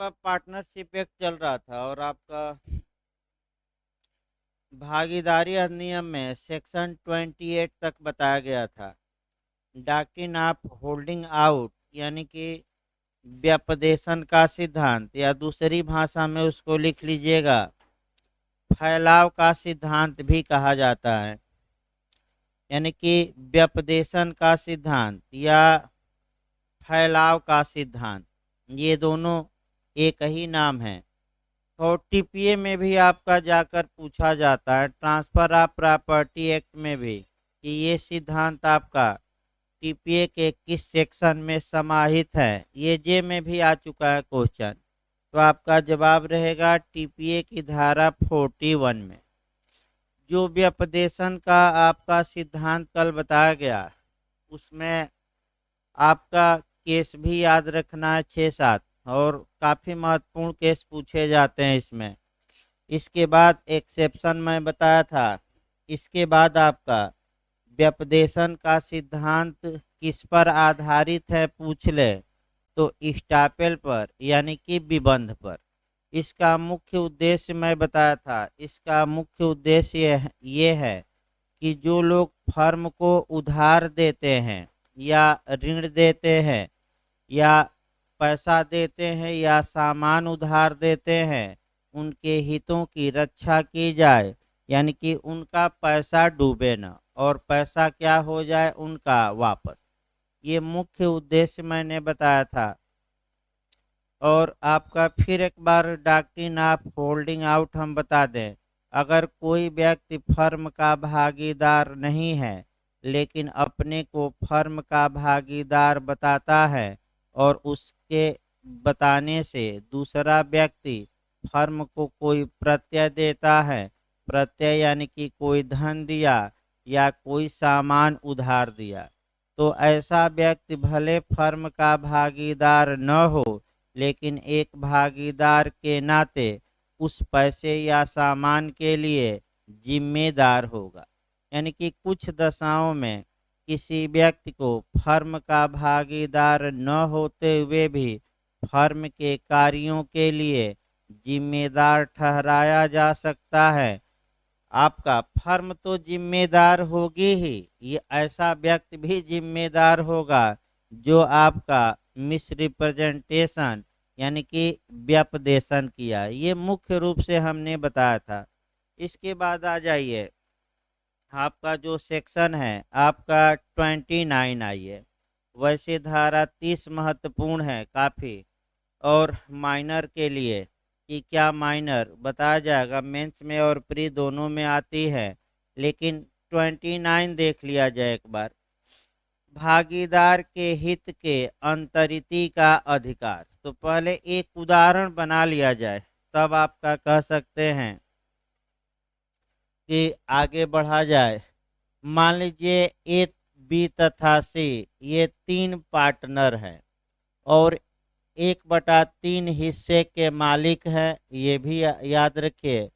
आपका partnership act चल रहा था और आपका भागीदारी अधिनियम में सेक्शन 28 तक बताया गया था। डॉक्ट्रिन ऑफ होल्डिंग आउट यानी कि व्यपदेशन का सिद्धांत, या दूसरी भाषा में उसको लिख लीजिएगा, फैलाव का सिद्धांत भी कहा जाता है। यानी कि व्यपदेशन का सिद्धांत या फैलाव का सिद्धांत, ये दोनों एक ही नाम है। और टीपीए में भी आपका जाकर पूछा जाता है, ट्रांसफर ऑफ प्रॉपर्टी एक्ट में भी, कि ये सिद्धांत आपका टीपीए के किस सेक्शन में समाहित है। ये जे में भी आ चुका है क्वेश्चन, तो आपका जवाब रहेगा टीपीए की धारा 41 में। जो व्यपदेशन का आपका सिद्धांत कल बताया गया, उसमें आपका केस भी याद रखना है 6-7, और काफ़ी महत्वपूर्ण केस पूछे जाते हैं इसमें। इसके बाद एक्सेप्शन मैं बताया था। इसके बाद आपका व्यपदेशन का सिद्धांत किस पर आधारित है पूछ ले, तो स्टापेल पर यानी कि विबंध पर। इसका मुख्य उद्देश्य मैं बताया था, इसका मुख्य उद्देश्य ये है कि जो लोग फर्म को उधार देते हैं या ऋण देते हैं या पैसा देते हैं या सामान उधार देते हैं, उनके हितों की रक्षा की जाए, यानी कि उनका पैसा डूबे न और पैसा क्या हो जाए उनका वापस। ये मुख्य उद्देश्य मैंने बताया था। और आपका फिर एक बार डॉक्ट्रिन ऑफ होल्डिंग आउट हम बता दें। अगर कोई व्यक्ति फर्म का भागीदार नहीं है लेकिन अपने को फर्म का भागीदार बताता है और उसके बताने से दूसरा व्यक्ति फर्म को कोई प्रत्यय देता है, प्रत्यय यानी कि कोई धन दिया या कोई सामान उधार दिया, तो ऐसा व्यक्ति भले फर्म का भागीदार न हो लेकिन एक भागीदार के नाते उस पैसे या सामान के लिए जिम्मेदार होगा। यानी कि कुछ दशाओं में किसी व्यक्ति को फर्म का भागीदार न होते हुए भी फर्म के कार्यों के लिए जिम्मेदार ठहराया जा सकता है। आपका फर्म तो जिम्मेदार होगी ही, ये ऐसा व्यक्ति भी जिम्मेदार होगा जो आपका मिस रिप्रेजेंटेशन यानी कि व्यपदेशन किया। ये मुख्य रूप से हमने बताया था। इसके बाद आ जाइए, आपका जो सेक्शन है आपका 29 आइए। वैसे धारा 30 महत्वपूर्ण है काफ़ी, और माइनर के लिए कि क्या माइनर बताया जाएगा, मेंस में और प्री दोनों में आती है, लेकिन 29 देख लिया जाए एक बार। भागीदार के हित के अंतरिति का अधिकार। तो पहले एक उदाहरण बना लिया जाए, तब आपका कह सकते हैं कि आगे बढ़ा जाए। मान लीजिए ए, बी तथा सी ये 3 पार्टनर हैं और 1/3 हिस्से के मालिक है। ये भी याद रखिए।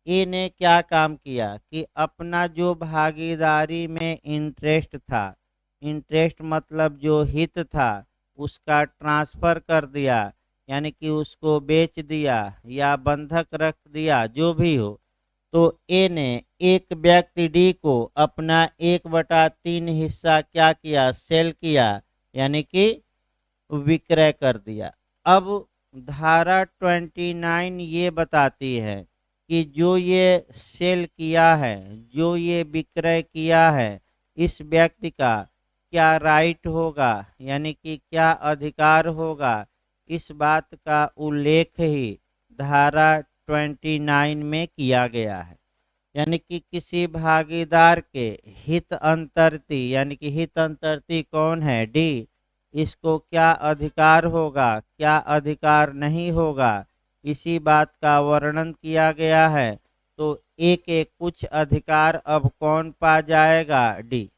ए ने क्या काम किया कि अपना जो भागीदारी में इंटरेस्ट था, इंटरेस्ट मतलब जो हित था, उसका ट्रांसफर कर दिया, यानी कि उसको बेच दिया या बंधक रख दिया, जो भी हो। तो ए ने एक व्यक्ति डी को अपना 1/3 हिस्सा क्या किया, सेल किया, यानी कि विक्रय कर दिया। अब धारा 29 ये बताती है कि जो ये सेल किया है, जो ये विक्रय किया है, इस व्यक्ति का क्या राइट होगा, यानी कि क्या अधिकार होगा, इस बात का उल्लेख ही धारा 29 में किया गया है। यानी कि किसी भागीदार के हित अंतर्ती, यानी कि हित अंतर्ती कौन है, डी, इसको क्या अधिकार होगा, क्या अधिकार नहीं होगा, इसी बात का वर्णन किया गया है। तो एक एक कुछ अधिकार अब कौन पा जाएगा, डी।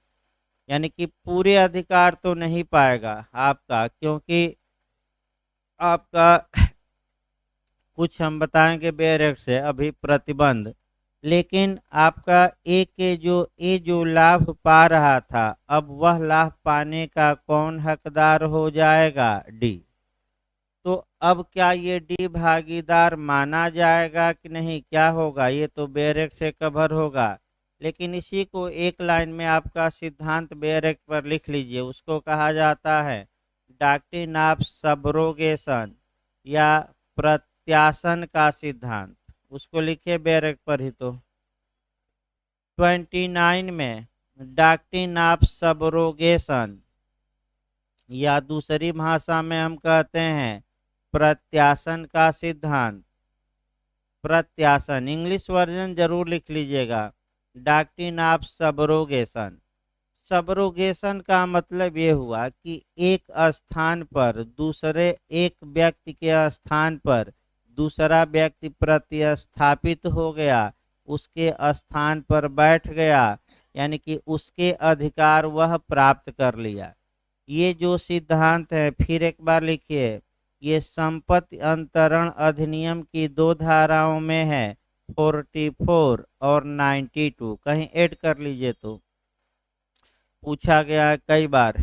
यानी कि पूरे अधिकार तो नहीं पाएगा आपका, क्योंकि आपका कुछ हम बताएंगे बेरेक से अभी प्रतिबंध, लेकिन आपका ए जो लाभ पा रहा था, अब वह लाभ पाने का कौन हकदार हो जाएगा, डी। तो अब क्या ये डी भागीदार माना जाएगा कि नहीं, क्या होगा, ये तो बेयरर से कवर होगा। लेकिन इसी को एक लाइन में आपका सिद्धांत बेयरर पर लिख लीजिए, उसको कहा जाता है डॉक्ट्रिन ऑफ सबरोगेशन या प्रत्यासन का सिद्धांत। उसको लिखिए बेयरर पर ही। तो 29 में डॉक्ट्रिन ऑफ सबरोगेशन या दूसरी भाषा में हम कहते हैं प्रत्यासन का सिद्धांत। प्रत्यासन इंग्लिश वर्जन जरूर लिख लीजिएगा, डॉक्ट्रिन ऑफ सबरोगेशन। सबरोगेशन का मतलब ये हुआ कि एक स्थान पर दूसरे एक व्यक्ति के स्थान पर दूसरा व्यक्ति प्रतिस्थापित हो गया, उसके स्थान पर बैठ गया, यानी कि उसके अधिकार वह प्राप्त कर लिया। ये जो सिद्धांत है, फिर एक बार लिखिए, ये संपत्ति अंतरण अधिनियम की दो धाराओं में है, 44 और 92। कहीं ऐड कर लीजिए, तो पूछा गया कई बार।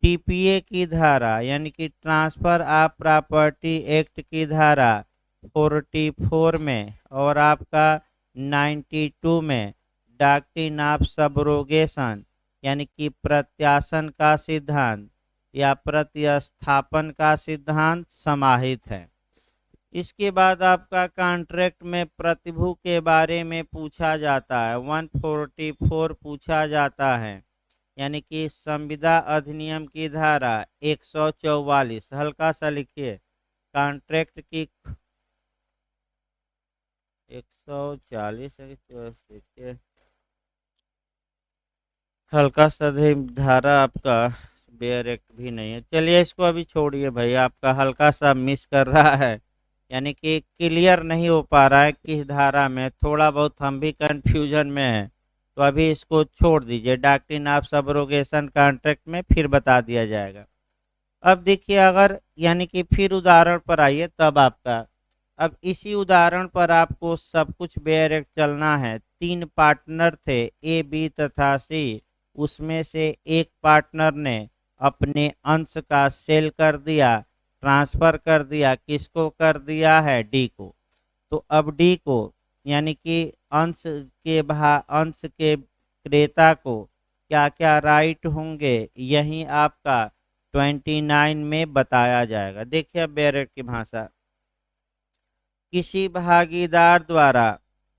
टीपीए की धारा यानी कि ट्रांसफर ऑफ प्रॉपर्टी एक्ट की धारा 44 में और आपका 92 में डॉक्ट्रिन ऑफ सबरोगेशन यानी कि प्रत्यासन का सिद्धांत या प्रतिस्थापन का सिद्धांत समाहित है। इसके बाद आपका कॉन्ट्रैक्ट में प्रतिभू के बारे में पूछा जाता है, 144 पूछा जाता है, यानी कि संविदा अधिनियम की धारा 144। हल्का सा लिखिए, कॉन्ट्रैक्ट की 140 हल्का सा धारा आपका बेयर एक्ट भी नहीं है। चलिए इसको अभी छोड़िए भाई, आपका हल्का सा मिस कर रहा है, यानी कि क्लियर नहीं हो पा रहा है किस धारा में, थोड़ा बहुत हम भी कंफ्यूजन में हैं। तो अभी इसको छोड़ दीजिए, डॉक्ट्रिन ऑफ सबरोगेशन कॉन्ट्रैक्ट में फिर बता दिया जाएगा। अब देखिए, अगर यानी कि फिर उदाहरण पर आइए तब आपका, अब इसी उदाहरण पर आपको सब कुछ बेयर एक्ट चलना है। 3 पार्टनर थे, ए बी तथा सी, उसमें से एक पार्टनर ने अपने अंश का सेल कर दिया, ट्रांसफर कर दिया, किसको कर दिया है, डी को। तो अब डी को यानी कि अंश के क्रेता को क्या क्या राइट होंगे, यही आपका 29 में बताया जाएगा। देखिए बेयर एक्ट की भाषा, किसी भागीदार द्वारा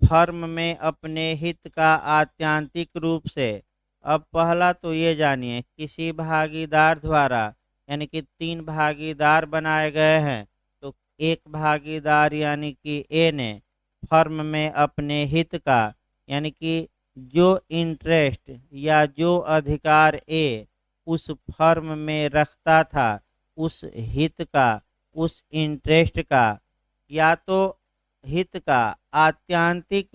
फर्म में अपने हित का आत्यांतिक रूप से, अब पहला तो ये जानिए, किसी भागीदार द्वारा यानी कि 3 भागीदार बनाए गए हैं, तो एक भागीदार यानी कि ए ने फर्म में अपने हित का यानी कि जो इंटरेस्ट या जो अधिकार ए उस फर्म में रखता था, उस हित का, उस इंटरेस्ट का, या तो हित का आत्यांतिक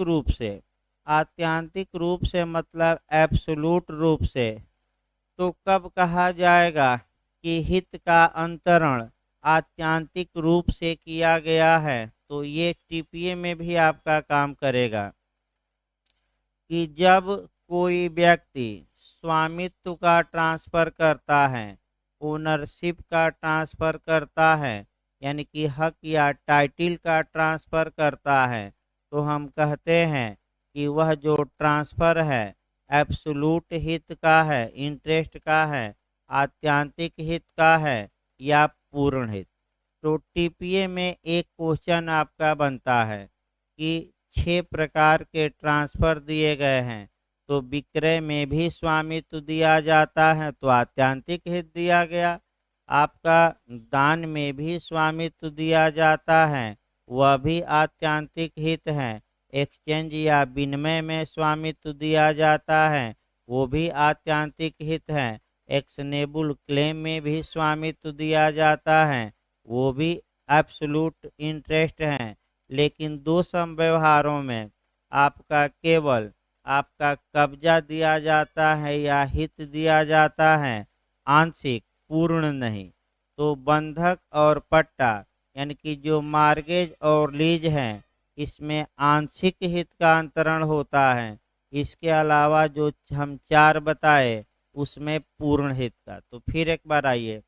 रूप से मतलब एब्सोल्यूट रूप से, तो कब कहा जाएगा कि हित का अंतरण आत्यांतिक रूप से किया गया है, तो ये टीपीए में भी आपका काम करेगा कि जब कोई व्यक्ति स्वामित्व का ट्रांसफर करता है, ओनरशिप का ट्रांसफर करता है, यानी कि हक या टाइटिल का ट्रांसफर करता है, तो हम कहते हैं कि वह जो ट्रांसफर है एब्सोल्यूट हित का है, इंटरेस्ट का है, आत्यांतिक हित का है या पूर्ण हित। तो टीपीए में एक क्वेश्चन आपका बनता है कि 6 प्रकार के ट्रांसफर दिए गए हैं, तो विक्रय में भी स्वामित्व दिया जाता है तो आत्यांतिक हित दिया गया, आपका दान में भी स्वामित्व दिया जाता है, वह भी आत्यांतिक हित है, एक्सचेंज या विनिमय में स्वामित्व दिया जाता है, वो भी आत्यांतिक हित है, एक्शनेबल क्लेम में भी स्वामित्व दिया जाता है, वो भी एब्सोल्यूट इंटरेस्ट है। लेकिन 2 समव्यवहारों में आपका केवल आपका कब्जा दिया जाता है या हित दिया जाता है, आंशिक, पूर्ण नहीं। तो बंधक और पट्टा यानी कि जो मार्गेज और लीज है, इसमें आंशिक हित का अंतरण होता है। इसके अलावा जो हम 4 बताए उसमें पूर्ण हित का। तो फिर एक बार आइए,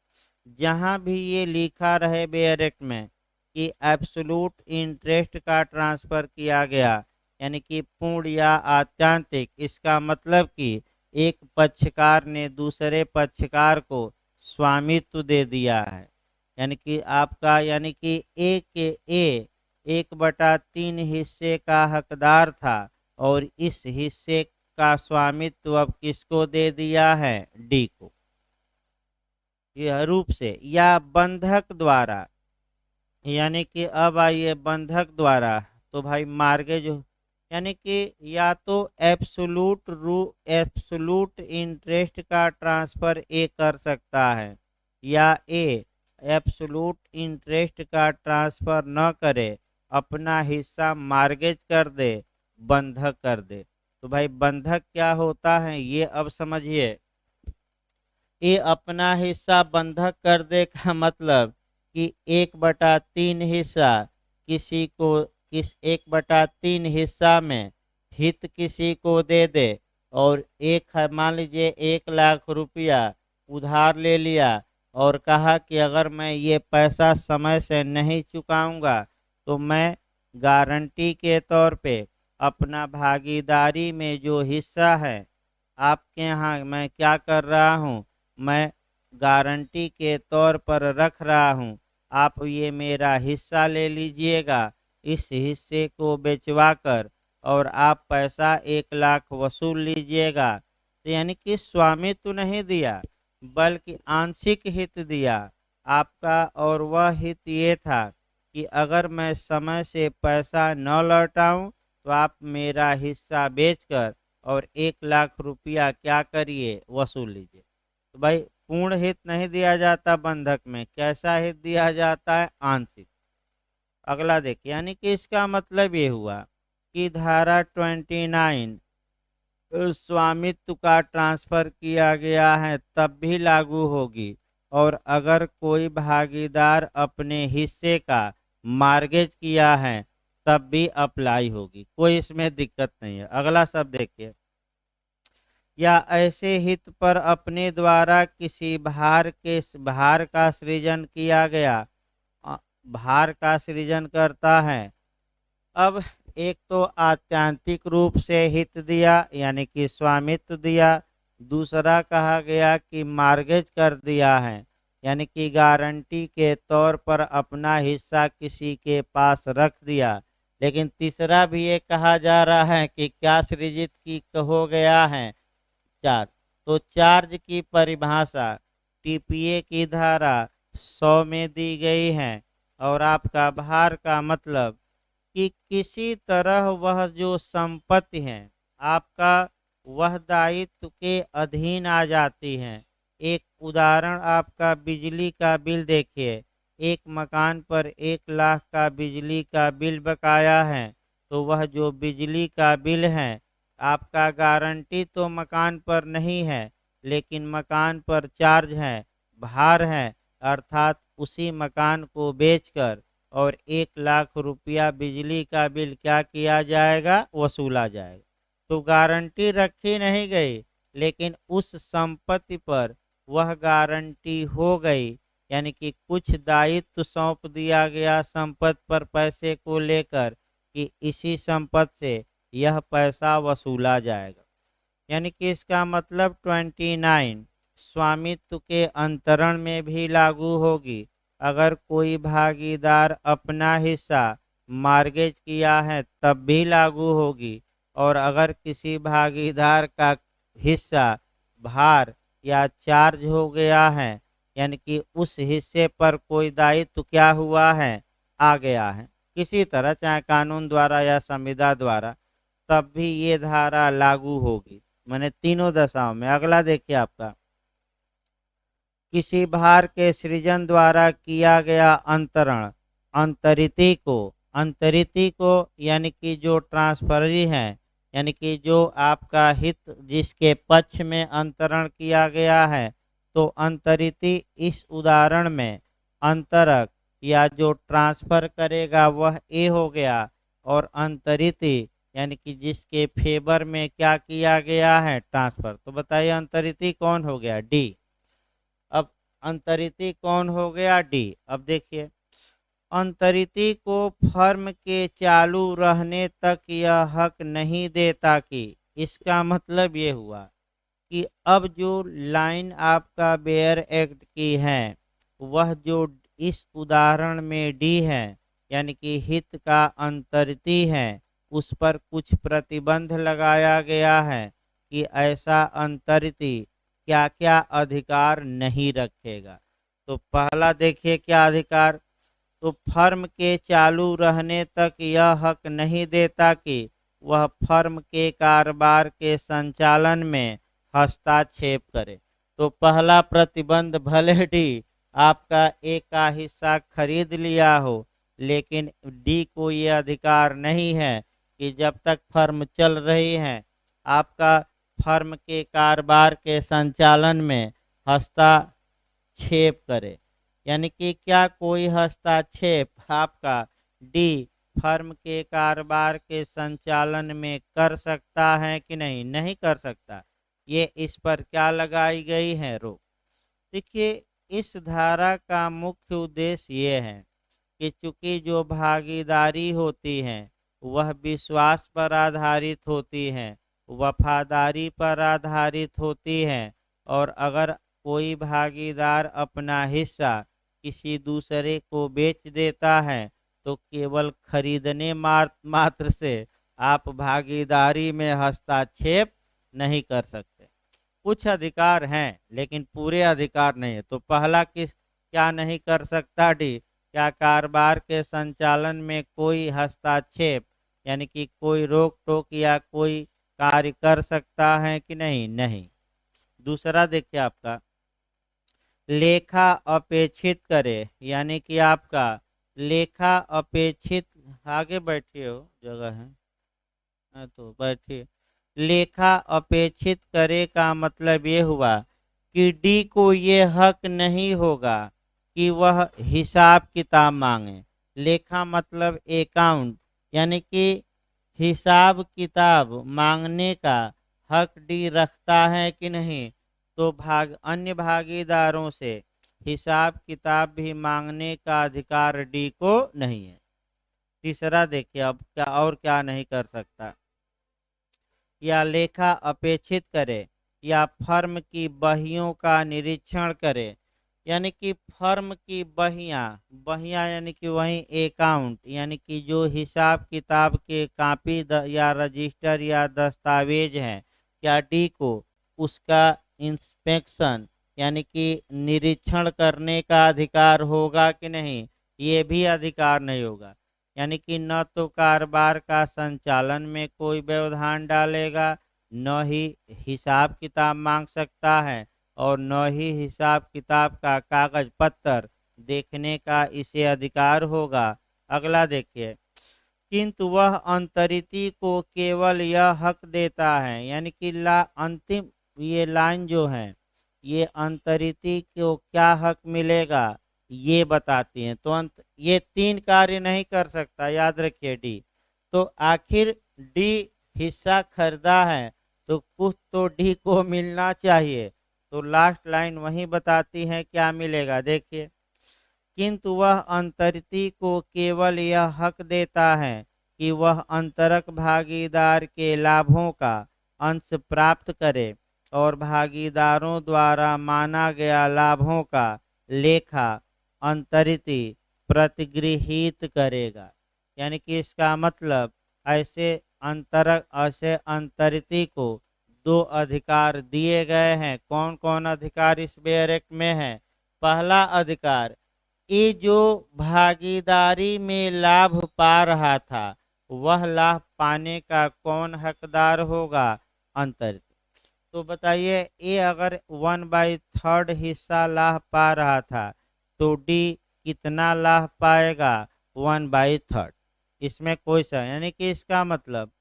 जहां भी ये लिखा रहे बेयरेक्ट में कि एब्सोलूट इंटरेस्ट का ट्रांसफर किया गया, यानी कि पूर्ण या आत्यांतिक, इसका मतलब कि एक पक्षकार ने दूसरे पक्षकार को स्वामित्व दे दिया है। यानी कि आपका, यानी कि ए के ए 1/3 हिस्से का हकदार था और इस हिस्से का स्वामित्व अब किसको दे दिया है? डी को। यह रूप से या बंधक द्वारा, यानी कि अब आइए बंधक द्वारा। तो भाई मार्गेज, यानी कि या तो एब्सोलूट इंटरेस्ट का ट्रांसफर ए कर सकता है, या ए एब्सोलूट इंटरेस्ट का ट्रांसफर न करे, अपना हिस्सा मार्गेज कर दे, बंधक कर दे। तो भाई बंधक क्या होता है ये अब समझिए। ये अपना हिस्सा बंधक कर दे का मतलब कि 1/3 हिस्सा किसी को, किस 1/3 हिस्सा में हित किसी को दे दे, और एक मान लीजिए 1 लाख रुपया उधार ले लिया और कहा कि अगर मैं ये पैसा समय से नहीं चुकाऊंगा तो मैं गारंटी के तौर पे अपना भागीदारी में जो हिस्सा है आपके यहाँ मैं क्या कर रहा हूँ, मैं गारंटी के तौर पर रख रहा हूँ, आप ये मेरा हिस्सा ले लीजिएगा, इस हिस्से को बेचवा कर और आप पैसा 1 लाख वसूल लीजिएगा। तो यानी कि स्वामित्व नहीं दिया बल्कि आंशिक हित दिया आपका, और वह हित ये था कि अगर मैं समय से पैसा न लौटाऊं तो आप मेरा हिस्सा बेचकर और 1 लाख रुपया क्या करिए, वसूल लीजिए। तो भाई पूर्ण हित नहीं दिया जाता बंधक में, कैसा हित दिया जाता है? आंशिक। अगला देखिए, यानी कि इसका मतलब ये हुआ कि धारा 29 स्वामित्व का ट्रांसफर किया गया है तब भी लागू होगी, और अगर कोई भागीदार अपने हिस्से का मार्गेज किया है तब भी अप्लाई होगी, कोई इसमें दिक्कत नहीं है। अगला शब्द देखिए, या ऐसे हित पर अपने द्वारा किसी भार का सृजन किया गया, अ, भार का सृजन करता है। अब एक तो आत्यांतिक रूप से हित दिया यानी कि स्वामित्व दिया, दूसरा कहा गया कि मार्गेज कर दिया है यानी कि गारंटी के तौर पर अपना हिस्सा किसी के पास रख दिया, लेकिन तीसरा भी ये कहा जा रहा है कि क्या सृजित की हो गया है? चार्ज। तो चार्ज की परिभाषा टीपीए की धारा 100 में दी गई है, और आपका भार का मतलब कि किसी तरह वह जो संपत्ति है आपका वह दायित्व के अधीन आ जाती है। एक उदाहरण, आपका बिजली का बिल देखिए, एक मकान पर 1 लाख का बिजली का बिल बकाया है, तो वह जो बिजली का बिल है आपका गारंटी तो मकान पर नहीं है, लेकिन मकान पर चार्ज है, भार है, अर्थात उसी मकान को बेचकर और 1 लाख रुपया बिजली का बिल क्या किया जाएगा? वसूला जाएगा। तो गारंटी रखी नहीं गई, लेकिन उस संपत्ति पर वह गारंटी हो गई, यानी कि कुछ दायित्व सौंप दिया गया संपत्ति पर पैसे को लेकर कि इसी संपत्ति से यह पैसा वसूला जाएगा। यानी कि इसका मतलब 29 स्वामित्व के अंतरण में भी लागू होगी। अगर कोई भागीदार अपना हिस्सा मार्गेज किया है तब भी लागू होगी, और अगर किसी भागीदार का हिस्सा भार या चार्ज हो गया है यानी कि उस हिस्से पर कोई दायित्व क्या हुआ है? आ गया है किसी तरह, चाहे कानून द्वारा या संविदा द्वारा, तब भी ये धारा लागू होगी, मैंने तीनों दशाओं में। अगला देखिए, आपका किसी भार के सृजन द्वारा किया गया अंतरण, अंतरिति को यानी कि जो ट्रांसफरी है, यानी कि जो आपका हित जिसके पक्ष में अंतरण किया गया है, तो अंतरिति इस उदाहरण में अंतरक या जो ट्रांसफर करेगा वह ए हो गया, और अंतरिति यानी कि जिसके फेवर में क्या किया गया है? ट्रांसफर। तो बताइए अंतरिति कौन हो गया? डी। अब अंतरिती कौन हो गया? डी। अब देखिए, अंतरिती को फर्म के चालू रहने तक यह हक नहीं देता कि, इसका मतलब ये हुआ कि अब जो लाइन आपका बेयर एक्ट की है, वह जो इस उदाहरण में डी है, यानी कि हित का अंतरिती है, उस पर कुछ प्रतिबंध लगाया गया है कि ऐसा अंतरिती क्या क्या अधिकार नहीं रखेगा। तो पहला देखिए क्या अधिकार, तो फर्म के चालू रहने तक यह हक नहीं देता कि वह फर्म के कारोबार के संचालन में हस्तक्षेप करे। तो पहला प्रतिबंध, भले डी आपका ए का हिस्सा खरीद लिया हो, लेकिन डी को ये अधिकार नहीं है कि जब तक फर्म चल रही है आपका फर्म के कारोबार के संचालन में हस्तक्षेप करे। यानी कि क्या कोई हस्तक्षेप आपका डी फर्म के कारोबार के संचालन में कर सकता है कि नहीं? नहीं कर सकता। ये इस पर क्या लगाई गई है? रोक। देखिए, इस धारा का मुख्य उद्देश्य ये है कि चूंकि जो भागीदारी होती है वह विश्वास पर आधारित होती है, वफादारी पर आधारित होती है, और अगर कोई भागीदार अपना हिस्सा किसी दूसरे को बेच देता है तो केवल खरीदने मात्र से आप भागीदारी में हस्तक्षेप नहीं कर सकते। कुछ अधिकार हैं लेकिन पूरे अधिकार नहीं है। तो पहला किस क्या नहीं कर सकता? डी, क्या कारोबार के संचालन में कोई हस्तक्षेप यानी कि कोई रोक टोक या कोई कार्य कर सकता है कि नहीं? नहीं। दूसरा देखिए आपका, लेखा अपेक्षित करे, यानी कि आपका लेखा अपेक्षित, आगे बैठिए हो जगह है, तो बैठिए। लेखा अपेक्षित करे का मतलब ये हुआ कि डी को ये हक नहीं होगा कि वह हिसाब किताब मांगे। लेखा मतलब अकाउंट, यानी कि हिसाब किताब मांगने का हक डी रखता है कि नहीं? तो अन्य भागीदारों से हिसाब किताब भी मांगने का अधिकार डी को नहीं है। तीसरा देखिए अब क्या और क्या नहीं कर सकता, या लेखा अपेक्षित करे या फर्म की बहियों का निरीक्षण करे। यानी कि फर्म की बहियां, बहियां यानी कि वही अकाउंट, यानी कि जो हिसाब किताब के कापी या रजिस्टर या दस्तावेज हैं, क्या डी को उसका इंस्पेक्शन यानी कि निरीक्षण करने का अधिकार होगा कि नहीं? ये भी अधिकार नहीं होगा। यानी कि न तो कारोबार का संचालन में कोई व्यवधान डालेगा, न ही हिसाब किताब मांग सकता है, और न ही हिसाब किताब का कागज पत्तर देखने का इसे अधिकार होगा। अगला देखिए, किंतु वह अंतरिती को केवल यह हक देता है, यानी कि अंतिम ये लाइन जो है, ये अंतरिती को क्या हक मिलेगा ये बताती हैं। तो ये तीन कार्य नहीं कर सकता, याद रखिए डी। तो आखिर डी हिस्सा खरीदा है तो कुछ तो डी को मिलना चाहिए। तो लास्ट लाइन वही बताती है क्या मिलेगा, देखिए, किंतु वह अंतरिती को केवल यह हक देता है कि वह अंतरक भागीदार के लाभों का अंश प्राप्त करे और भागीदारों द्वारा माना गया लाभों का लेखा अंतरिती प्रतिगृहीत करेगा। यानी कि इसका मतलब ऐसे अंतरिती को दो अधिकार दिए गए हैं। कौन कौन अधिकार इस बेयर एक्ट में है? पहला अधिकार, ये जो भागीदारी में लाभ पा रहा था वह लाभ पाने का कौन हकदार होगा? अंतरित। तो बताइए, ये अगर 1/3 हिस्सा लाभ पा रहा था तो डी कितना लाभ पाएगा? 1/3। इसमें कोई सा, यानी कि इसका मतलब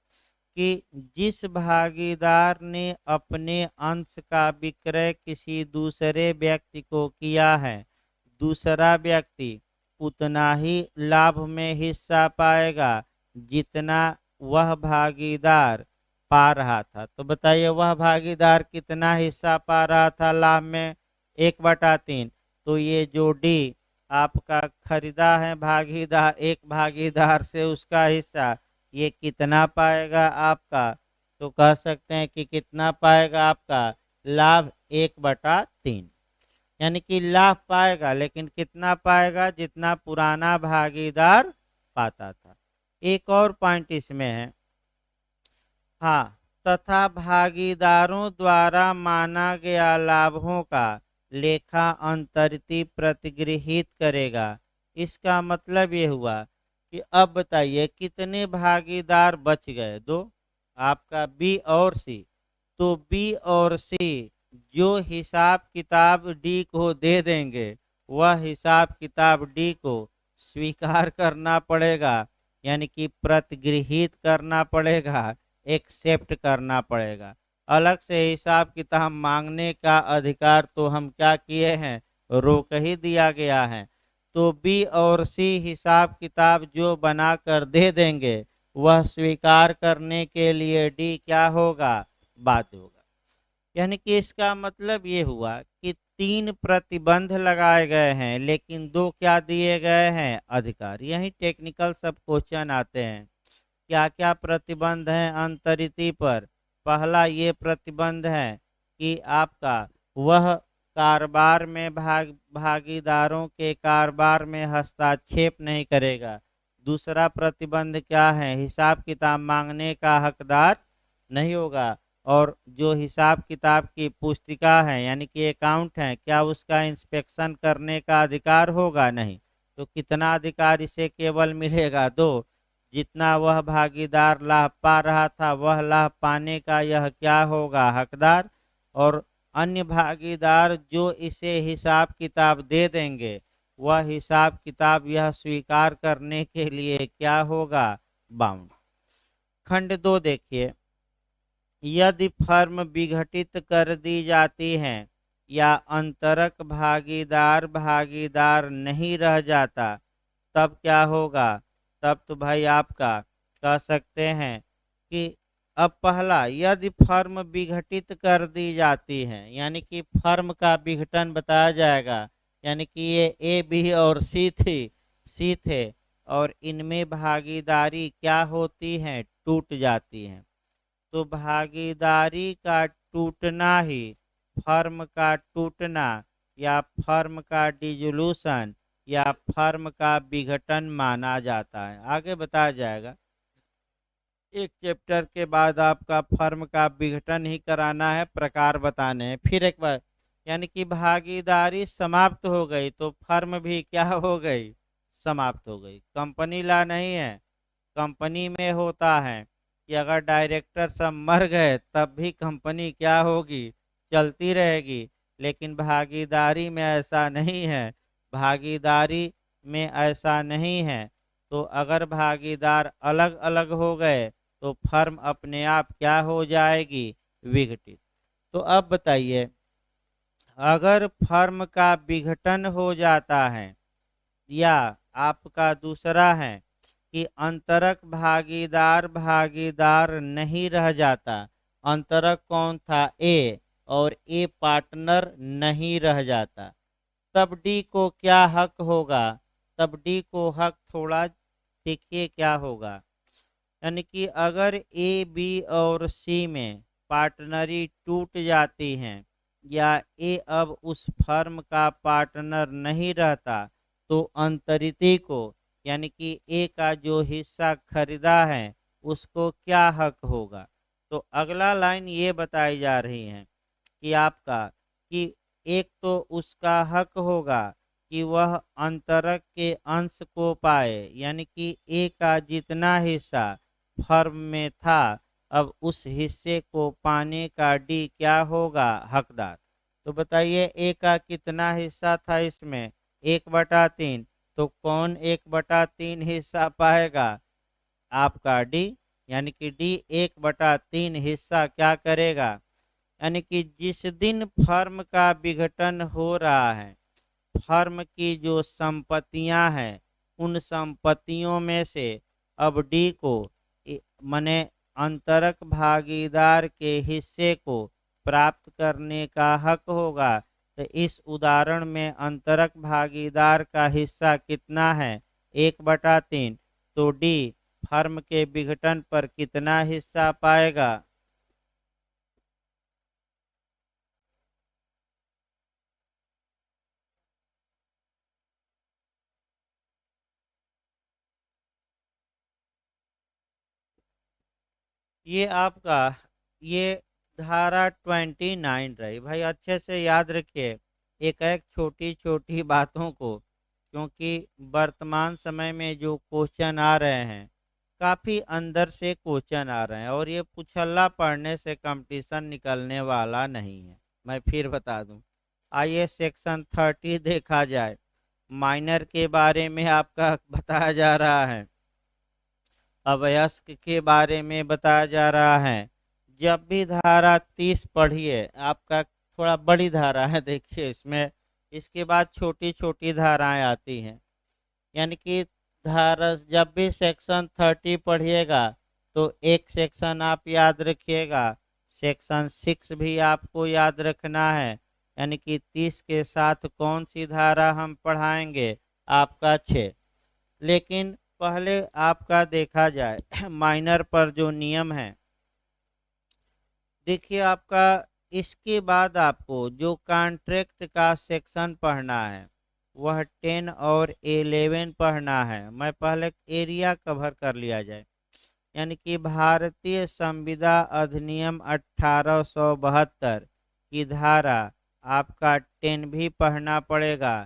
कि जिस भागीदार ने अपने अंश का विक्रय किसी दूसरे व्यक्ति को किया है, दूसरा व्यक्ति उतना ही लाभ में हिस्सा पाएगा जितना वह भागीदार पा रहा था। तो बताइए वह भागीदार कितना हिस्सा पा रहा था लाभ में? 1/3। तो ये जो डी आपका खरीदा है भागीदार, एक भागीदार से उसका हिस्सा, ये कितना पाएगा आपका, तो कह सकते हैं कि कितना पाएगा आपका लाभ 1/3, यानी कि लाभ पाएगा लेकिन कितना पाएगा, जितना पुराना भागीदार पाता था। एक और पॉइंट इसमें है, हाँ, तथा भागीदारों द्वारा माना गया लाभों का लेखा अंतरित प्रतिगृहित करेगा। इसका मतलब ये हुआ कि अब बताइए कितने भागीदार बच गए, दो, आपका बी और सी। तो बी और सी जो हिसाब किताब डी को दे देंगे, वह हिसाब किताब डी को स्वीकार करना पड़ेगा, यानी कि प्रतिगृहित करना पड़ेगा, एक्सेप्ट करना पड़ेगा। अलग से हिसाब किताब मांगने का अधिकार तो हम क्या किए हैं, रोक ही दिया गया है। तो बी और सी हिसाब किताब जो बना कर दे देंगे, वह स्वीकार करने के लिए डी क्या होगा, बाध्य होगा। यानी कि इसका मतलब ये हुआ कि 3 प्रतिबंध लगाए गए हैं लेकिन 2 क्या दिए गए हैं, अधिकार। यही टेक्निकल सब क्वेश्चन आते हैं। क्या क्या प्रतिबंध हैं अंतरिति पर। पहला ये प्रतिबंध है कि आपका वह कारोबार में भागीदारों के कारोबार में हस्तक्षेप नहीं करेगा। दूसरा प्रतिबंध क्या है, हिसाब किताब मांगने का हकदार नहीं होगा। और जो हिसाब किताब की पुस्तिका है यानी कि अकाउंट है, क्या उसका इंस्पेक्शन करने का अधिकार होगा, नहीं। तो कितना अधिकार इसे केवल मिलेगा, 2। जितना वह भागीदार लाभ पा रहा था वह लाभ पाने का यह क्या होगा, हकदार। और अन्य भागीदार जो इसे हिसाब किताब दे देंगे, वह हिसाब किताब यह स्वीकार करने के लिए क्या होगा, बाउंड। खंड 2 देखिए, यदि फर्म विघटित कर दी जाती है या अंतरक भागीदार भागीदार नहीं रह जाता, तब क्या होगा। तब तो भाई आपका कह सकते हैं कि अब पहला, यदि फर्म विघटित कर दी जाती है, यानी कि फर्म का विघटन बताया जाएगा। यानी कि ये ए बी और सी थे और इनमें भागीदारी क्या होती है, टूट जाती है। तो भागीदारी का टूटना ही फर्म का टूटना या फर्म का डिसोल्यूशन या फर्म का विघटन माना जाता है। आगे बताया जाएगा, एक चैप्टर के बाद आपका फर्म का विघटन ही कराना है, प्रकार बताने हैं। फिर एक बार, यानी कि भागीदारी समाप्त हो गई तो फर्म भी क्या हो गई, समाप्त हो गई। कंपनी लॉ नहीं है, कंपनी में होता है कि अगर डायरेक्टर सब मर गए तब भी कंपनी क्या होगी, चलती रहेगी। लेकिन भागीदारी में ऐसा नहीं है, भागीदारी में ऐसा नहीं है। तो अगर भागीदार अलग अलग हो गए तो फर्म अपने आप क्या हो जाएगी, विघटित। तो अब बताइए, अगर फर्म का विघटन हो जाता है या आपका दूसरा है कि अंतरक भागीदार भागीदार नहीं रह जाता। अंतरक कौन था, ए, और ए पार्टनर नहीं रह जाता, तब डी को क्या हक होगा। तब डी को हक थोड़ा देखिए क्या होगा, यानी कि अगर ए बी और सी में पार्टनरी टूट जाती हैं या ए अब उस फर्म का पार्टनर नहीं रहता, तो अंतरिती को यानी कि ए का जो हिस्सा खरीदा है उसको क्या हक होगा। तो अगला लाइन ये बताई जा रही है कि आपका कि एक तो उसका हक होगा कि वह अंतरक के अंश को पाए, यानी कि ए का जितना हिस्सा फर्म में था अब उस हिस्से को पाने का डी क्या होगा, हकदार। तो बताइए ए का कितना हिस्सा था इसमें, 1/3। तो कौन 1/3 हिस्सा पाएगा, आपका डी। यानी कि डी 1/3 हिस्सा क्या करेगा, यानी कि जिस दिन फर्म का विघटन हो रहा है, फर्म की जो संपत्तियां हैं उन संपत्तियों में से अब डी को मने अंतरक भागीदार के हिस्से को प्राप्त करने का हक होगा। तो इस उदाहरण में अंतरक भागीदार का हिस्सा कितना है? 1/3। तो डी फर्म के विघटन पर कितना हिस्सा पाएगा? ये आपका ये धारा 29 रही भाई। अच्छे से याद रखिए एक एक छोटी छोटी बातों को, क्योंकि वर्तमान समय में जो क्वेश्चन आ रहे हैं काफी अंदर से क्वेश्चन आ रहे हैं, और ये पुछल्ला पढ़ने से कंपटीशन निकलने वाला नहीं है। मैं फिर बता दूं, आइए सेक्शन 30 देखा जाए। माइनर के बारे में आपका बताया जा रहा है, अवयस्क के बारे में बताया जा रहा है। जब भी धारा 30 पढ़िए, आपका थोड़ा बड़ी धारा है, देखिए इसमें इसके बाद छोटी छोटी धाराएं आती हैं। यानी कि धारा जब भी सेक्शन 30 पढ़िएगा तो एक सेक्शन आप याद रखिएगा, सेक्शन 6 भी आपको याद रखना है। यानी कि 30 के साथ कौन सी धारा हम पढ़ाएंगे? आपका 6। लेकिन पहले आपका देखा जाए माइनर पर जो नियम है, देखिए आपका इसके बाद आपको जो कॉन्ट्रैक्ट का सेक्शन पढ़ना है वह 10 और 11 पढ़ना है। मैं पहले एरिया कवर कर लिया जाए। यानी कि भारतीय संविदा अधिनियम 1872 की धारा आपका 10 भी पढ़ना पड़ेगा,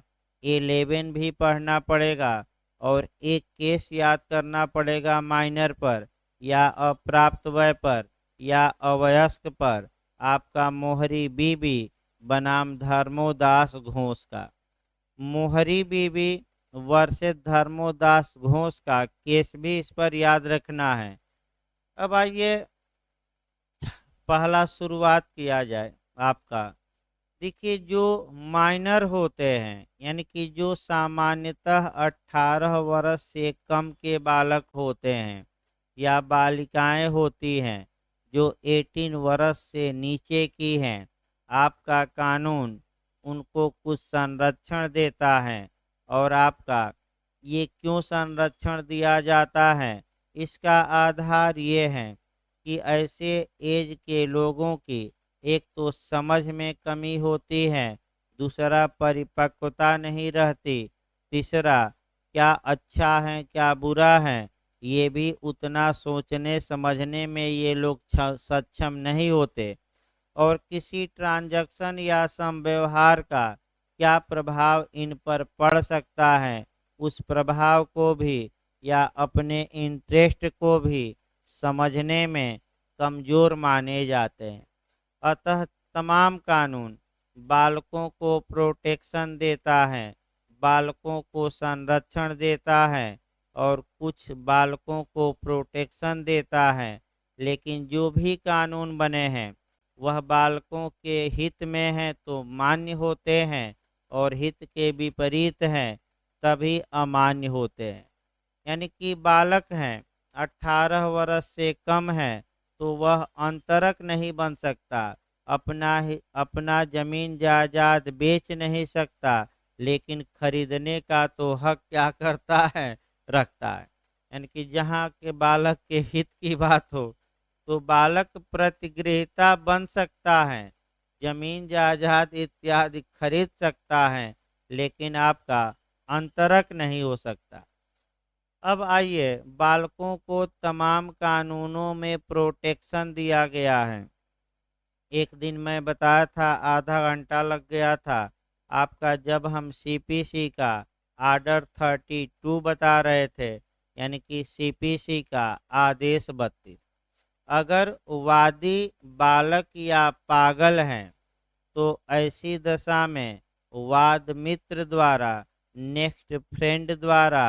11 भी पढ़ना पड़ेगा, और एक केस याद करना पड़ेगा माइनर पर या अप्राप्त वय पर या अवयस्क पर, आपका मोहरी बीबी बनाम धर्मोदास घोष का। मोहरी बीबी वर्षित धर्मोदास घोष का केस भी इस पर याद रखना है। अब आइए पहला शुरुआत किया जाए आपका। देखिए जो माइनर होते हैं, यानी कि जो सामान्यतः 18 वर्ष से कम के बालक होते हैं या बालिकाएं होती हैं जो 18 वर्ष से नीचे की हैं, आपका कानून उनको कुछ संरक्षण देता है। और आपका ये क्यों संरक्षण दिया जाता है? इसका आधार ये है कि ऐसे एज के लोगों की एक तो समझ में कमी होती है, दूसरा परिपक्वता नहीं रहती, तीसरा क्या अच्छा है क्या बुरा है ये भी उतना सोचने समझने में ये लोग सक्षम नहीं होते, और किसी ट्रांजैक्शन या संव्यवहार का क्या प्रभाव इन पर पड़ सकता है उस प्रभाव को भी या अपने इंटरेस्ट को भी समझने में कमजोर माने जाते हैं। अतः तमाम कानून बालकों को प्रोटेक्शन देता है, बालकों को संरक्षण देता है, और कुछ बालकों को प्रोटेक्शन देता है। लेकिन जो भी कानून बने हैं वह बालकों के हित में है तो मान्य होते हैं, और हित के विपरीत हैं तभी अमान्य होते हैं। यानी कि बालक हैं, 18 वर्ष से कम है तो वह अंतरक नहीं बन सकता, अपना जमीन जायदाद बेच नहीं सकता, लेकिन खरीदने का तो हक क्या करता है? रखता है। यानी कि जहाँ के बालक के हित की बात हो तो बालक प्रतिगृहिता बन सकता है, जमीन जायदाद इत्यादि खरीद सकता है, लेकिन आपका अंतरक नहीं हो सकता। अब आइए बालकों को तमाम कानूनों में प्रोटेक्शन दिया गया है। एक दिन मैं बताया था आधा घंटा लग गया था आपका, जब हम सीपीसी का आर्डर 32 बता रहे थे, यानी कि सीपीसी का आदेश 32। अगर वादी बालक या पागल हैं तो ऐसी दशा में वाद मित्र द्वारा, नेक्स्ट फ्रेंड द्वारा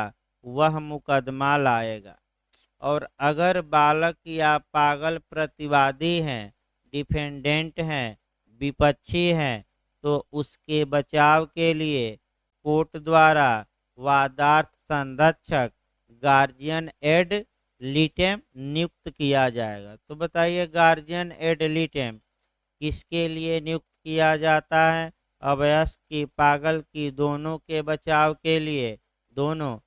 वह मुकदमा लाएगा। और अगर बालक या पागल प्रतिवादी हैं, डिफेंडेंट हैं, विपक्षी हैं, तो उसके बचाव के लिए कोर्ट द्वारा वादार्थ संरक्षक गार्जियन एड लिटेम नियुक्त किया जाएगा। तो बताइए गार्जियन एड लिटेम किसके लिए नियुक्त किया जाता है? अवयस्क की, पागल की, दोनों के बचाव के लिए, दोनों।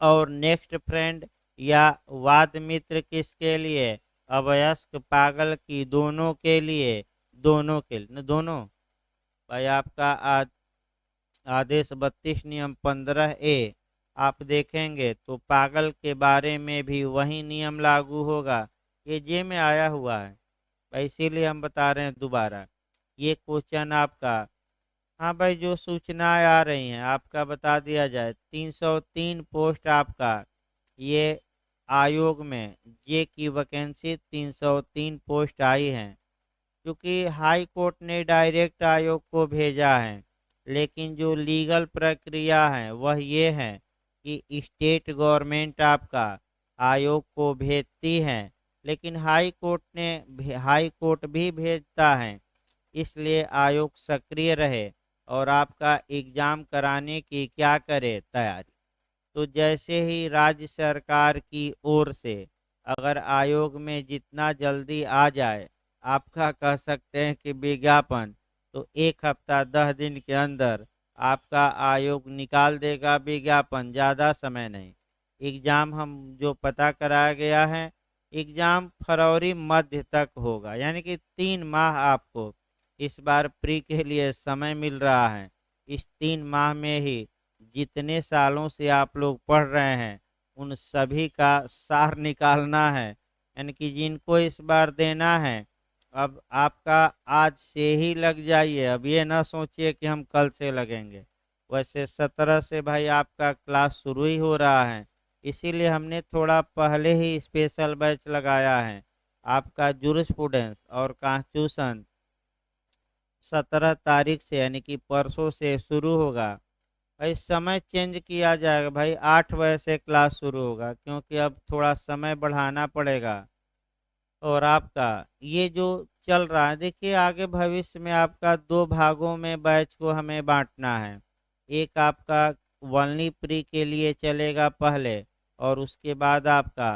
और नेक्स्ट फ्रेंड या वाद मित्र किसके लिए? अवयस्क, पागल की, दोनों के लिए, दोनों के लिए, दोनों। भाई आपका आदेश 32 नियम 15A आप देखेंगे तो पागल के बारे में भी वही नियम लागू होगा। ये जे में आया हुआ है भाई, इसीलिए हम बता रहे हैं दोबारा। ये क्वेश्चन आपका, हाँ भाई, जो सूचनाएं आ रही हैं आपका बता दिया जाए। 303 पोस्ट आपका ये आयोग में, जे की वैकेंसी 303 पोस्ट आई हैं। क्योंकि हाई कोर्ट ने डायरेक्ट आयोग को भेजा है, लेकिन जो लीगल प्रक्रिया है वह ये है कि स्टेट गवर्नमेंट आपका आयोग को भेजती है, लेकिन हाई कोर्ट भी भेजता है। इसलिए आयोग सक्रिय रहे और आपका एग्जाम कराने की क्या करे, तैयारी। तो जैसे ही राज्य सरकार की ओर से अगर आयोग में जितना जल्दी आ जाए, आपका कह सकते हैं कि विज्ञापन, तो 1 हफ्ता 10 दिन के अंदर आपका आयोग निकाल देगा विज्ञापन, ज़्यादा समय नहीं। एग्ज़ाम हम जो पता कराया गया है, एग्ज़ाम फरवरी मध्य तक होगा, यानी कि 3 माह आपको इस बार प्री के लिए समय मिल रहा है। इस 3 माह में ही जितने सालों से आप लोग पढ़ रहे हैं उन सभी का सार निकालना है, यानी कि जिनको इस बार देना है। अब आपका आज से ही लग जाइए, अब ये ना सोचिए कि हम कल से लगेंगे। वैसे 17 से भाई आपका क्लास शुरू ही हो रहा है, इसीलिए हमने थोड़ा पहले ही स्पेशल बैच लगाया है। आपका जूरिस्प्रूडेंस और कॉन्स्टिट्यूशन 17 तारीख से, यानी कि परसों से शुरू होगा। भाई समय चेंज किया जाएगा भाई, 8 बजे से क्लास शुरू होगा, क्योंकि अब थोड़ा समय बढ़ाना पड़ेगा। और आपका ये जो चल रहा है, देखिए आगे भविष्य में आपका 2 भागों में बैच को हमें बांटना है। एक आपका वनली प्री के लिए चलेगा पहले, और उसके बाद आपका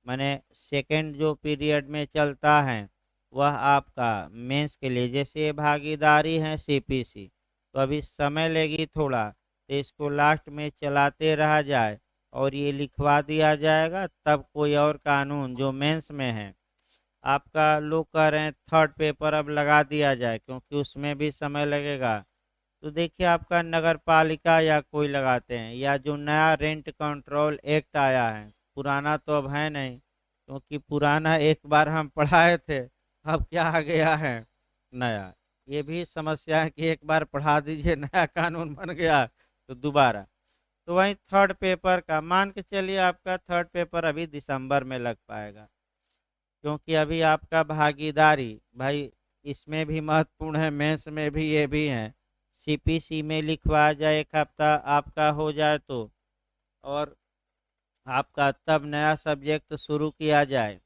माने सेकंड जो पीरियड में चलता है वह आपका मेंस के लिए। जैसे भागीदारी है सीपीसी, तो अभी समय लेगी थोड़ा, तो इसको लास्ट में चलाते रहा जाए और ये लिखवा दिया जाएगा, तब कोई और कानून जो मेंस में है आपका, लोग कह रहे हैं थर्ड पेपर अब लगा दिया जाए, क्योंकि उसमें भी समय लगेगा। तो देखिए आपका नगर पालिका या कोई लगाते हैं, या जो नया रेंट कंट्रोल एक्ट आया है, पुराना तो अब है नहीं, क्योंकि पुराना एक बार हम पढ़ाए थे, अब क्या आ गया है नया। ये भी समस्या है कि एक बार पढ़ा दीजिए नया कानून बन गया तो दोबारा। तो वही थर्ड पेपर का मान के चलिए, आपका थर्ड पेपर अभी दिसंबर में लग पाएगा, क्योंकि अभी आपका भागीदारी भाई इसमें भी महत्वपूर्ण है, मेंस में भी ये भी है। सीपीसी में लिखवा जाए 1 हफ्ता आपका हो जाए तो, और आपका तब नया सब्जेक्ट शुरू किया जाए।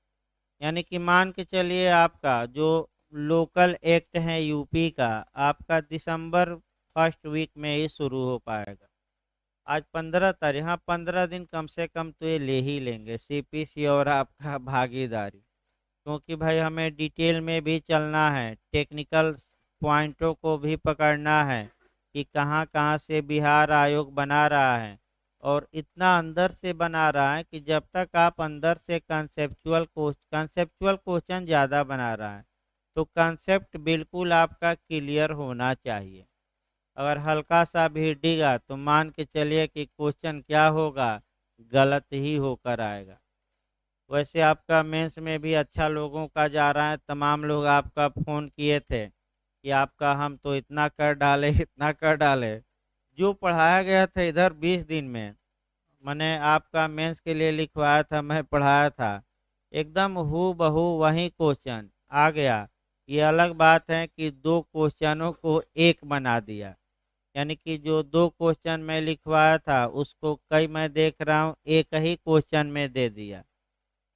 यानी कि मान के चलिए आपका जो लोकल एक्ट है यूपी का, आपका दिसंबर फर्स्ट वीक में ही शुरू हो पाएगा। आज 15 तारीख, हाँ 15 दिन कम से कम तो ये ले ही लेंगे, सीपीसी और आपका भागीदारी। क्योंकि भाई हमें डिटेल में भी चलना है, टेक्निकल पॉइंटों को भी पकड़ना है कि कहाँ कहाँ से बिहार आयोग बना रहा है, और इतना अंदर से बना रहा है कि जब तक आप अंदर से कंसेप्चुअल क्वेश्चन ज़्यादा बना रहा है, तो कंसेप्ट बिल्कुल आपका क्लियर होना चाहिए। अगर हल्का सा भी डिगा तो मान के चलिए कि क्वेश्चन क्या होगा, गलत ही होकर आएगा। वैसे आपका मेंस में भी अच्छा लोगों का जा रहा है, तमाम लोग आपका फ़ोन किए थे कि आपका हम तो इतना कर डाले इतना कर डाले। जो पढ़ाया गया था इधर 20 दिन में, मैंने आपका मेंस के लिए लिखवाया था, मैं पढ़ाया था, एकदम हू बहू वही क्वेश्चन आ गया। ये अलग बात है कि 2 क्वेश्चनों को एक बना दिया, यानी कि जो 2 क्वेश्चन मैं लिखवाया था उसको कई मैं देख रहा हूँ एक ही क्वेश्चन में दे दिया।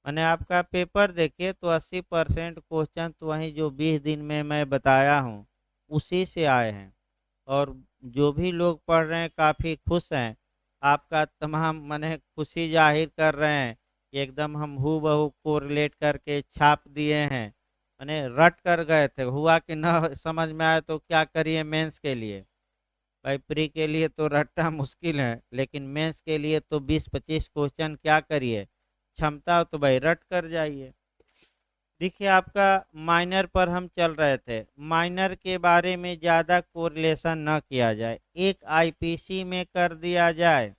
मैंने आपका पेपर देखिए तो 80% क्वेश्चन तो वही जो 20 दिन में मैं बताया हूँ उसी से आए हैं। और जो भी लोग पढ़ रहे हैं काफ़ी खुश हैं, आपका तमाम मैंने खुशी जाहिर कर रहे हैं कि एकदम हम हूबहू कोरिलेट करके छाप दिए हैं। मैंने रट कर गए थे, हुआ कि न समझ में आए तो क्या करिए मेंस के लिए। भाई प्री के लिए तो रट्टा मुश्किल है, लेकिन मेंस के लिए तो 20-25 क्वेश्चन क्या करिए, क्षमता हो तो भाई रट कर जाइए। देखिए आपका माइनर पर हम चल रहे थे, माइनर के बारे में ज़्यादा कोरिलेशन न किया जाए, एक आईपीसी में कर दिया जाए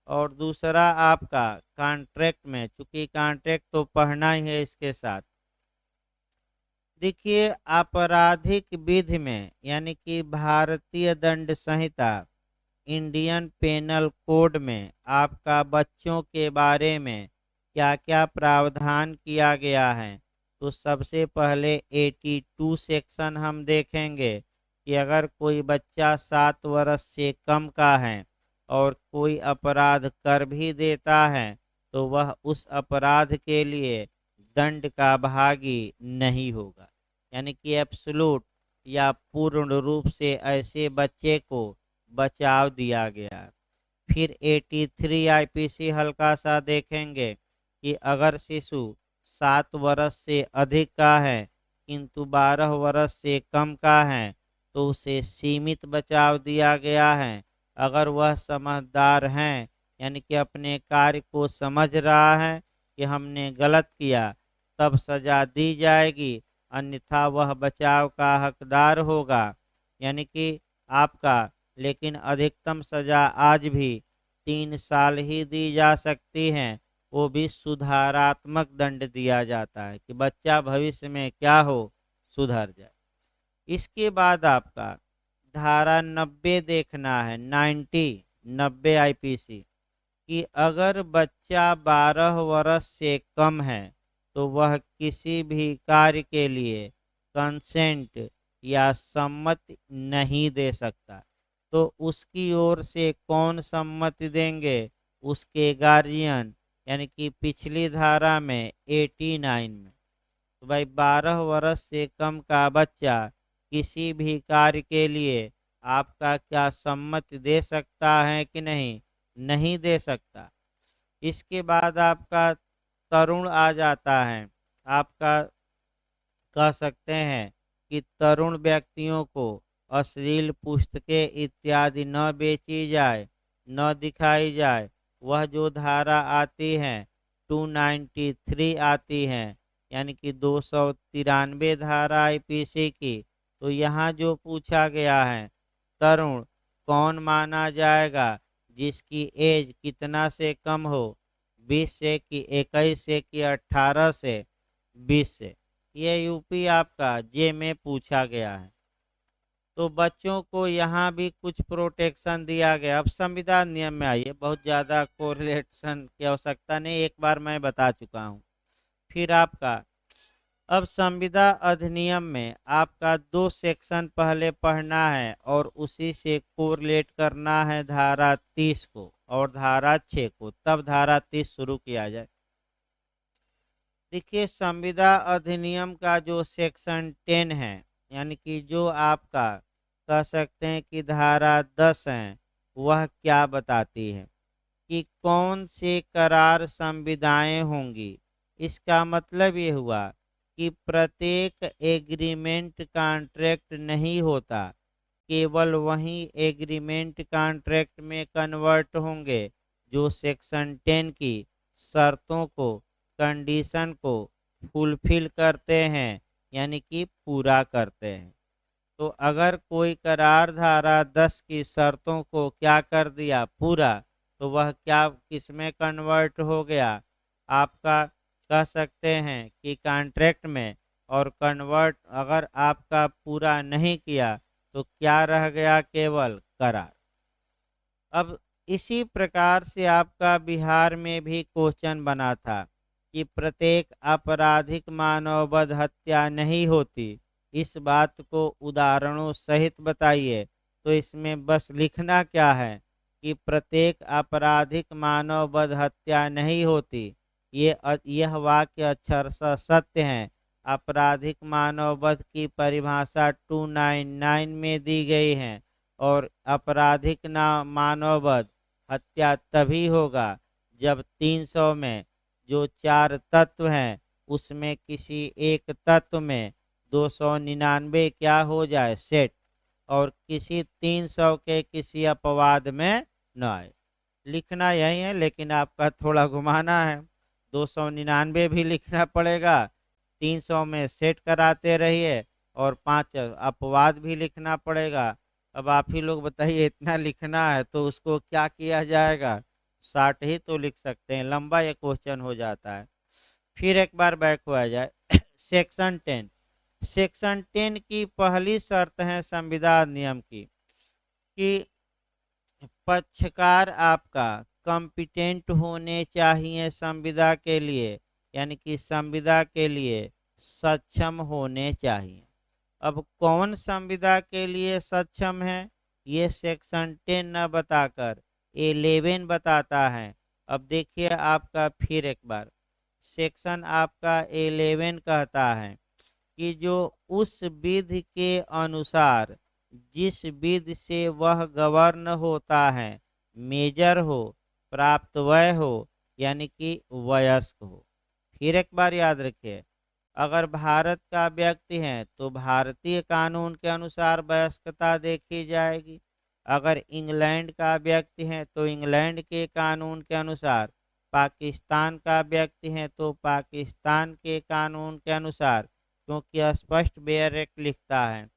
और दूसरा आपका कॉन्ट्रैक्ट में, चूंकि कॉन्ट्रैक्ट तो पढ़ना ही है इसके साथ। देखिए आपराधिक विधि में यानी कि भारतीय दंड संहिता, इंडियन पेनल कोड में आपका बच्चों के बारे में क्या क्या प्रावधान किया गया है। तो सबसे पहले 82 सेक्शन हम देखेंगे कि अगर कोई बच्चा 7 वर्ष से कम का है और कोई अपराध कर भी देता है तो वह उस अपराध के लिए दंड का भागी नहीं होगा, यानी कि एब्सोल्यूट या पूर्ण रूप से ऐसे बच्चे को बचाव दिया गया। फिर 83 आईपीसी हल्का सा देखेंगे कि अगर शिशु 7 वर्ष से अधिक का है किंतु 12 वर्ष से कम का है तो उसे सीमित बचाव दिया गया है। अगर वह समझदार हैं यानी कि अपने कार्य को समझ रहा है कि हमने गलत किया तब सजा दी जाएगी, अन्यथा वह बचाव का हकदार होगा। यानी कि आपका, लेकिन अधिकतम सजा आज भी 3 साल ही दी जा सकती है, वो भी सुधारात्मक दंड दिया जाता है कि बच्चा भविष्य में क्या हो, सुधर जाए। इसके बाद आपका धारा 90 देखना है, 90 आईपीसी, कि अगर बच्चा 12 वर्ष से कम है तो वह किसी भी कार्य के लिए कंसेंट या सम्मति नहीं दे सकता। तो उसकी ओर से कौन सम्मति देंगे, उसके गार्जियन, यानी कि पिछली धारा में 89 में। तो भाई 12 वर्ष से कम का बच्चा किसी भी कार्य के लिए आपका क्या सम्मति दे सकता है कि नहीं, नहीं दे सकता। इसके बाद आपका तरुण आ जाता है। आपका कह सकते हैं कि तरुण व्यक्तियों को अश्लील पुस्तकें इत्यादि न बेची जाए, न दिखाई जाए। वह जो धारा आती है 293 आती है, यानी कि 293 धारा आईपीसी की। तो यहाँ जो पूछा गया है तरुण कौन माना जाएगा, जिसकी एज कितना से कम हो, 20 से कि 21 से कि 18 से 20 से। ये यूपी आपका जे में पूछा गया है। तो बच्चों को यहाँ भी कुछ प्रोटेक्शन दिया गया। अब संविधान नियम में आइए, बहुत ज़्यादा कोरिलेशन की आवश्यकता नहीं, एक बार मैं बता चुका हूँ। फिर आपका अब संविदा अधिनियम में आपका 2 सेक्शन पहले पढ़ना है और उसी से कोरिलेट करना है धारा 30 को और धारा 6 को, तब धारा 30 शुरू किया जाए। देखिए संविदा अधिनियम का जो सेक्शन 10 है, यानी कि जो आपका कह सकते हैं कि धारा 10 है, वह क्या बताती है कि कौन से करार संविदाएं होंगी। इसका मतलब ये हुआ कि प्रत्येक एग्रीमेंट कॉन्ट्रैक्ट नहीं होता, केवल वही एग्रीमेंट कॉन्ट्रैक्ट में कन्वर्ट होंगे जो सेक्शन 10 की शर्तों को, कंडीशन को फुलफिल करते हैं, यानी कि पूरा करते हैं। तो अगर कोई करार धारा 10 की शर्तों को क्या कर दिया पूरा, तो वह क्या किसमें कन्वर्ट हो गया, आपका कह सकते हैं कि कॉन्ट्रैक्ट में। और कन्वर्ट अगर आपका पूरा नहीं किया तो क्या रह गया, केवल करार। अब इसी प्रकार से आपका बिहार में भी क्वेश्चन बना था कि प्रत्येक आपराधिक मानववध हत्या नहीं होती, इस बात को उदाहरणों सहित बताइए। तो इसमें बस लिखना क्या है कि प्रत्येक आपराधिक मानववध हत्या नहीं होती। यह वाक्य अक्षरशः सत्य है। आपराधिक मानववध की परिभाषा 299 में दी गई है और आपराधिक ना मानववध हत्या तभी होगा जब 300 में जो 4 तत्व हैं उसमें किसी एक तत्व में 299 क्या हो जाए, सेट, और किसी 300 के किसी अपवाद में न आए। लिखना यही है, लेकिन आपका थोड़ा घुमाना है। 299 भी लिखना पड़ेगा, 300 में सेट कराते रहिए, और 5 अपवाद भी लिखना पड़ेगा। अब आप ही लोग बताइए, इतना लिखना है तो उसको क्या किया जाएगा। 60 ही तो लिख सकते हैं, लंबा ये क्वेश्चन हो जाता है। फिर एक बार बैक हुआ जाए। सेक्शन 10। सेक्शन 10 की पहली शर्त है संविदा नियम की कि पक्षकार आपका कॉम्पिटेंट होने चाहिए संविदा के लिए, यानी कि संविदा के लिए सक्षम होने चाहिए। अब कौन संविदा के लिए सक्षम है, ये सेक्शन 10 न बताकर 11 बताता है। अब देखिए आपका फिर एक बार, सेक्शन आपका 11 कहता है कि जो उस विधि के अनुसार जिस विधि से वह गवर्न होता है, मेजर हो, प्राप्त वय हो, यानी कि वयस्क हो। फिर एक बार याद रखिए, अगर भारत का व्यक्ति है तो भारतीय कानून के अनुसार वयस्कता देखी जाएगी। अगर इंग्लैंड का व्यक्ति है तो इंग्लैंड के कानून के अनुसार, पाकिस्तान का व्यक्ति है तो पाकिस्तान के कानून के अनुसार, क्योंकि स्पष्ट बेयर एक्ट लिखता है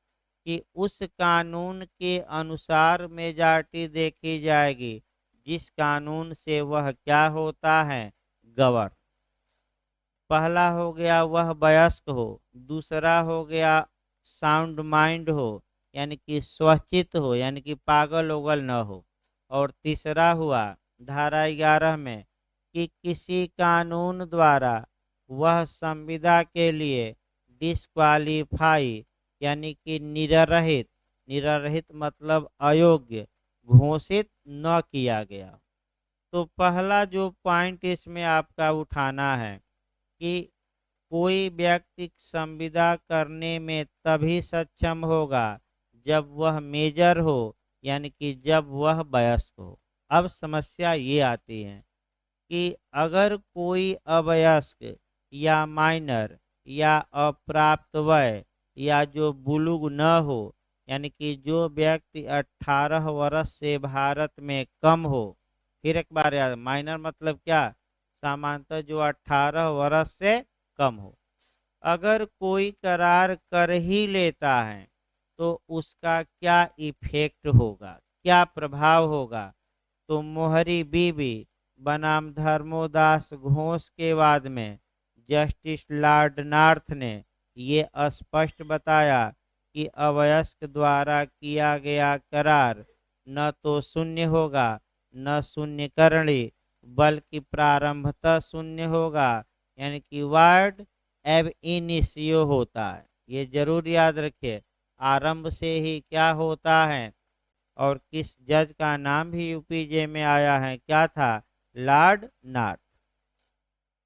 कि उस कानून के अनुसार मेजॉरिटी देखी जाएगी जिस कानून से वह क्या होता है, गवर्न। पहला हो गया वह वयस्क हो, दूसरा हो गया साउंड माइंड हो, यानी कि स्वचित हो, यानी कि पागल ओगल न हो, और तीसरा हुआ धारा 11 में कि किसी कानून द्वारा वह संविदा के लिए डिस्क्वालीफाई, यानी कि निररहित, निररहित मतलब अयोग्य, घोषित न किया गया। तो पहला जो पॉइंट इसमें आपका उठाना है कि कोई व्यक्ति संविदा करने में तभी सक्षम होगा जब वह मेजर हो, यानी कि जब वह वयस्क हो। अब समस्या ये आती है कि अगर कोई अवयस्क या माइनर या अप्राप्त वय या जो बुलुग न हो, यानी कि जो व्यक्ति 18 वर्ष से भारत में कम हो। फिर एक बार याद, माइनर मतलब क्या, सामान्यतः जो 18 वर्ष से कम हो। अगर कोई करार कर ही लेता है तो उसका क्या इफेक्ट होगा, क्या प्रभाव होगा। तो मोहरी बीबी बनाम धर्मोदास घोष के बाद में जस्टिस लॉर्ड नॉर्थ ने ये स्पष्ट बताया कि अवयस्क द्वारा किया गया करार न तो शून्य होगा, न शून्यकरणी, बल्कि प्रारंभतः शून्य होगा, यानी कि वार्ड एब इनिशियो होता है। ये जरूर याद रखिए, आरंभ से ही क्या होता है। और किस जज का नाम भी यूपीजे में आया है, क्या था, लॉर्ड नॉर्थ।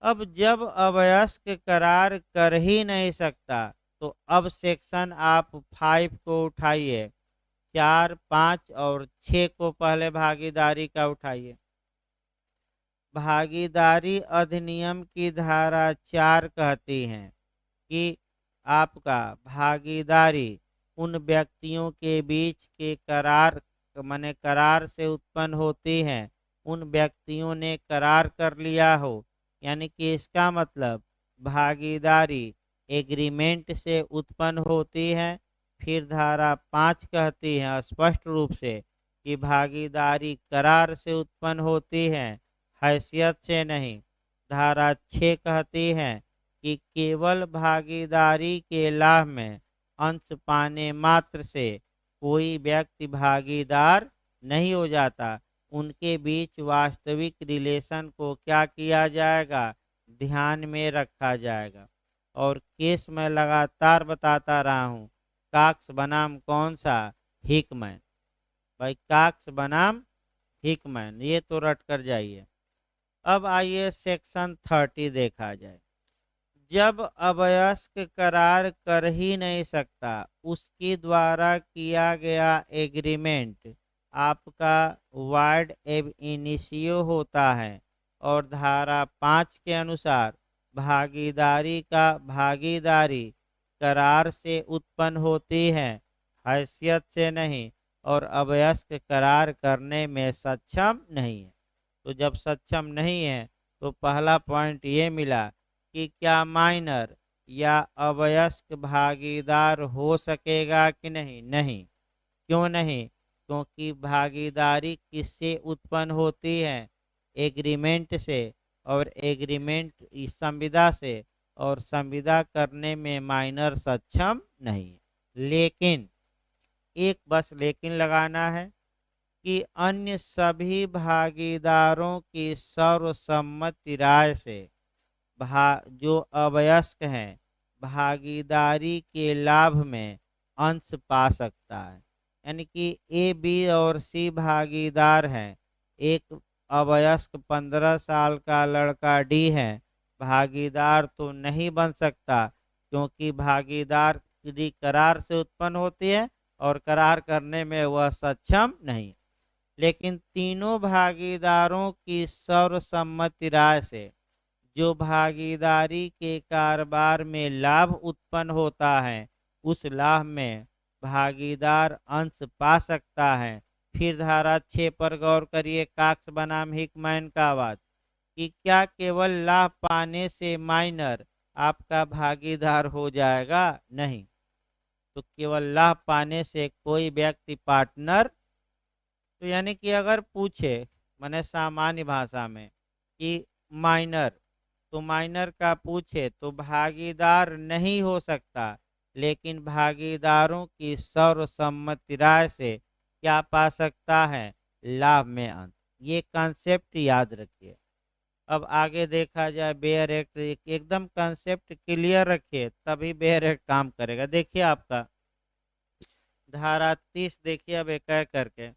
अब जब अवयस्क करार कर ही नहीं सकता तो अब सेक्शन आप 5 को उठाइए, 4, 5 और 6 को पहले भागीदारी का उठाइए। भागीदारी अधिनियम की धारा 4 कहती है कि आपका भागीदारी उन व्यक्तियों के बीच के करार, माने करार से उत्पन्न होती है, उन व्यक्तियों ने करार कर लिया हो, यानी कि इसका मतलब भागीदारी एग्रीमेंट से उत्पन्न होती है। फिर धारा 5 कहती है स्पष्ट रूप से कि भागीदारी करार से उत्पन्न होती है, हैसियत से नहीं। धारा 6 कहती है कि केवल भागीदारी के लाभ में अंश पाने मात्र से कोई व्यक्ति भागीदार नहीं हो जाता, उनके बीच वास्तविक रिलेशन को क्या किया जाएगा, ध्यान में रखा जाएगा। और केस मैं लगातार बताता रहा हूँ, काक्स बनाम कौन सा, हिकमैन। भाई काक्स बनाम हिकमैन, ये तो रट कर जाइए। अब आइए सेक्शन 30 देखा जाए। जब अवयस्क करार कर ही नहीं सकता, उसके द्वारा किया गया एग्रीमेंट आपका वार्ड एब इनिशियो होता है। और धारा 5 के अनुसार भागीदारी का भागीदारी करार से उत्पन्न होती है, हैसियत से नहीं, और अवयस्क करार करने में सक्षम नहीं है। तो जब सक्षम नहीं है तो पहला पॉइंट ये मिला कि क्या माइनर या अवयस्क भागीदार हो सकेगा कि नहीं। नहीं। क्यों नहीं? क्योंकि भागीदारी किससे उत्पन्न होती है? एग्रीमेंट से, और एग्रीमेंट संविदा से, और संविदा करने में माइनर सक्षम नहीं है। लेकिन एक बस लेकिन लगाना है कि अन्य सभी भागीदारों की सर्वसम्मति राय से जो अवयस्क हैं भागीदारी के लाभ में अंश पा सकता है। यानी कि ए, बी और सी भागीदार हैं। एक अवयस्क 15 साल का लड़का डी है, भागीदार तो नहीं बन सकता, क्योंकि भागीदार करार से उत्पन्न होती है और करार करने में वह सक्षम नहीं। लेकिन तीनों भागीदारों की सर्वसम्मति राय से जो भागीदारी के कारोबार में लाभ उत्पन्न होता है, उस लाभ में भागीदार अंश पा सकता है। फिर धारा 6 पर गौर करिए, काक्स बनाम हिकमैन का वाद, कि क्या केवल लाभ पाने से माइनर आपका भागीदार हो जाएगा? नहीं। तो केवल लाभ पाने से कोई व्यक्ति पार्टनर, तो यानी कि अगर पूछे मैंने सामान्य भाषा में कि माइनर, तो माइनर का पूछे तो भागीदार नहीं हो सकता, लेकिन भागीदारों की सर्वसम्मति राय से क्या पा सकता है? लाभ में अंश। ये कॉन्सेप्ट याद रखिए। अब आगे देखा जाए बेयर एक्ट, एकदम कॉन्सेप्ट क्लियर रखिए तभी बेयर एक्ट काम करेगा। देखिए आपका धारा 30 देखिए अब एक एक करके।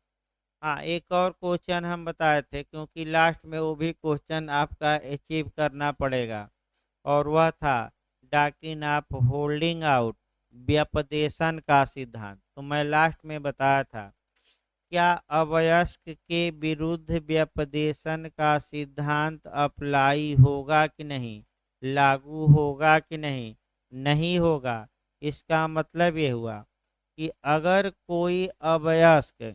हाँ, एक और क्वेश्चन हम बताए थे, क्योंकि लास्ट में वो भी क्वेश्चन आपका अचीव करना पड़ेगा, और वह था डॉक्ट्रिन ऑफ होल्डिंग आउट, व्यपदेशन का सिद्धांत। तो मैं लास्ट में बताया था, क्या अवयस्क के विरुद्ध व्यपदेशन का सिद्धांत अप्लाई होगा कि नहीं, लागू होगा कि नहीं? नहीं होगा। इसका मतलब ये हुआ कि अगर कोई अवयस्क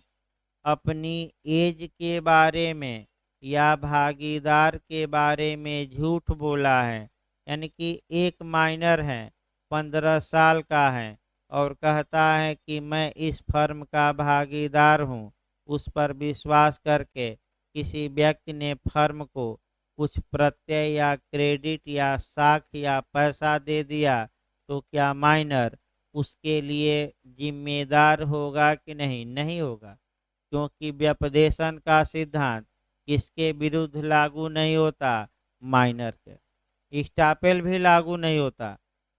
अपनी एज के बारे में या भागीदार के बारे में झूठ बोला है, यानी कि एक माइनर है, 15 साल का है, और कहता है कि मैं इस फर्म का भागीदार हूँ, उस पर विश्वास करके किसी व्यक्ति ने फर्म को कुछ प्रत्यय या क्रेडिट या साख या पैसा दे दिया, तो क्या माइनर उसके लिए जिम्मेदार होगा कि नहीं? नहीं होगा। क्योंकि व्यपदेशन का सिद्धांत किसके विरुद्ध लागू नहीं होता? माइनर के। स्टापेल भी लागू नहीं होता।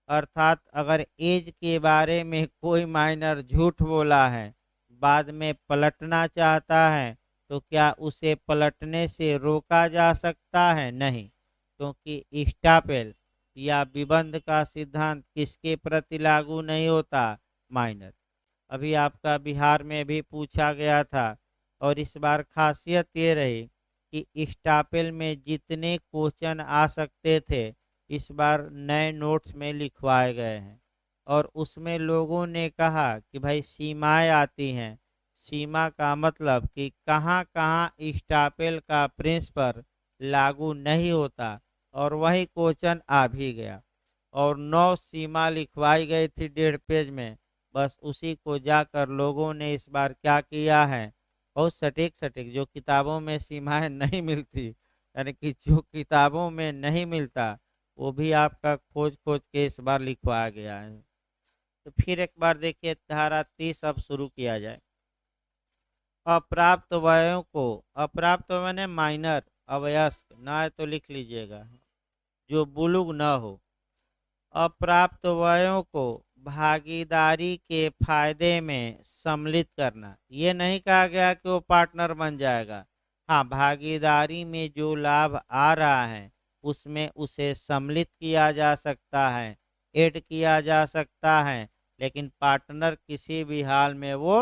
अर्थात अगर एज के बारे में कोई माइनर झूठ बोला है, बाद में पलटना चाहता है, तो क्या उसे पलटने से रोका जा सकता है? नहीं, क्योंकि स्टापेल या विबंध का सिद्धांत किसके प्रति लागू नहीं होता? माइनर। अभी आपका बिहार में भी पूछा गया था, और इस बार खासियत ये रही कि स्टापेल में जितने क्वेश्चन आ सकते थे, इस बार नए नोट्स में लिखवाए गए हैं। और उसमें लोगों ने कहा कि भाई सीमाएं आती हैं। सीमा का मतलब कि कहाँ कहाँ स्टापेल का प्रिंसिपल लागू नहीं होता, और वही क्वेश्चन आ भी गया। और 9 सीमा लिखवाई गई थी 1.5 पेज में। बस उसी को जाकर लोगों ने इस बार क्या किया है, बहुत सटीक सटीक जो किताबों में सीमाएं नहीं मिलती, यानी कि जो किताबों में नहीं मिलता, वो भी आपका खोज खोज के इस बार लिखवाया गया है। तो फिर एक बार देखिए धारा 30 अब शुरू किया जाए। अप्राप्त वयों को, अप्राप्त मैंने माइनर, अवयस्क ना है तो लिख लीजिएगा, जो बुलुग न हो, अप्राप्त वयों को भागीदारी के फायदे में सम्मिलित करना। ये नहीं कहा गया कि वो पार्टनर बन जाएगा। हाँ, भागीदारी में जो लाभ आ रहा है उसमें उसे सम्मिलित किया जा सकता है, ऐड किया जा सकता है, लेकिन पार्टनर किसी भी हाल में वो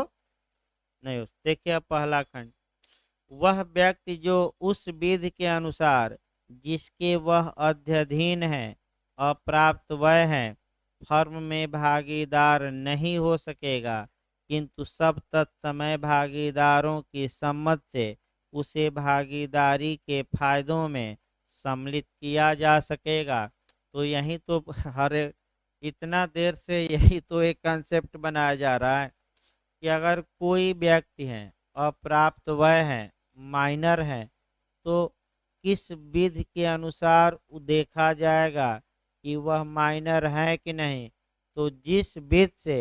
नहीं हो। देखिए पहला खंड, वह व्यक्ति जो उस विधि के अनुसार जिसके वह अध्यधीन है अप्राप्त वय है, फर्म में भागीदार नहीं हो सकेगा, किंतु सब तत्समय भागीदारों की सम्मत से उसे भागीदारी के फायदों में सम्मिलित किया जा सकेगा। तो यही तो हर इतना देर से यही तो एक कंसेप्ट बनाया जा रहा है कि अगर कोई व्यक्ति है, अप्राप्त वय है, माइनर है, तो किस विधि के अनुसार देखा जाएगा कि वह माइनर है कि नहीं। तो जिस विधि से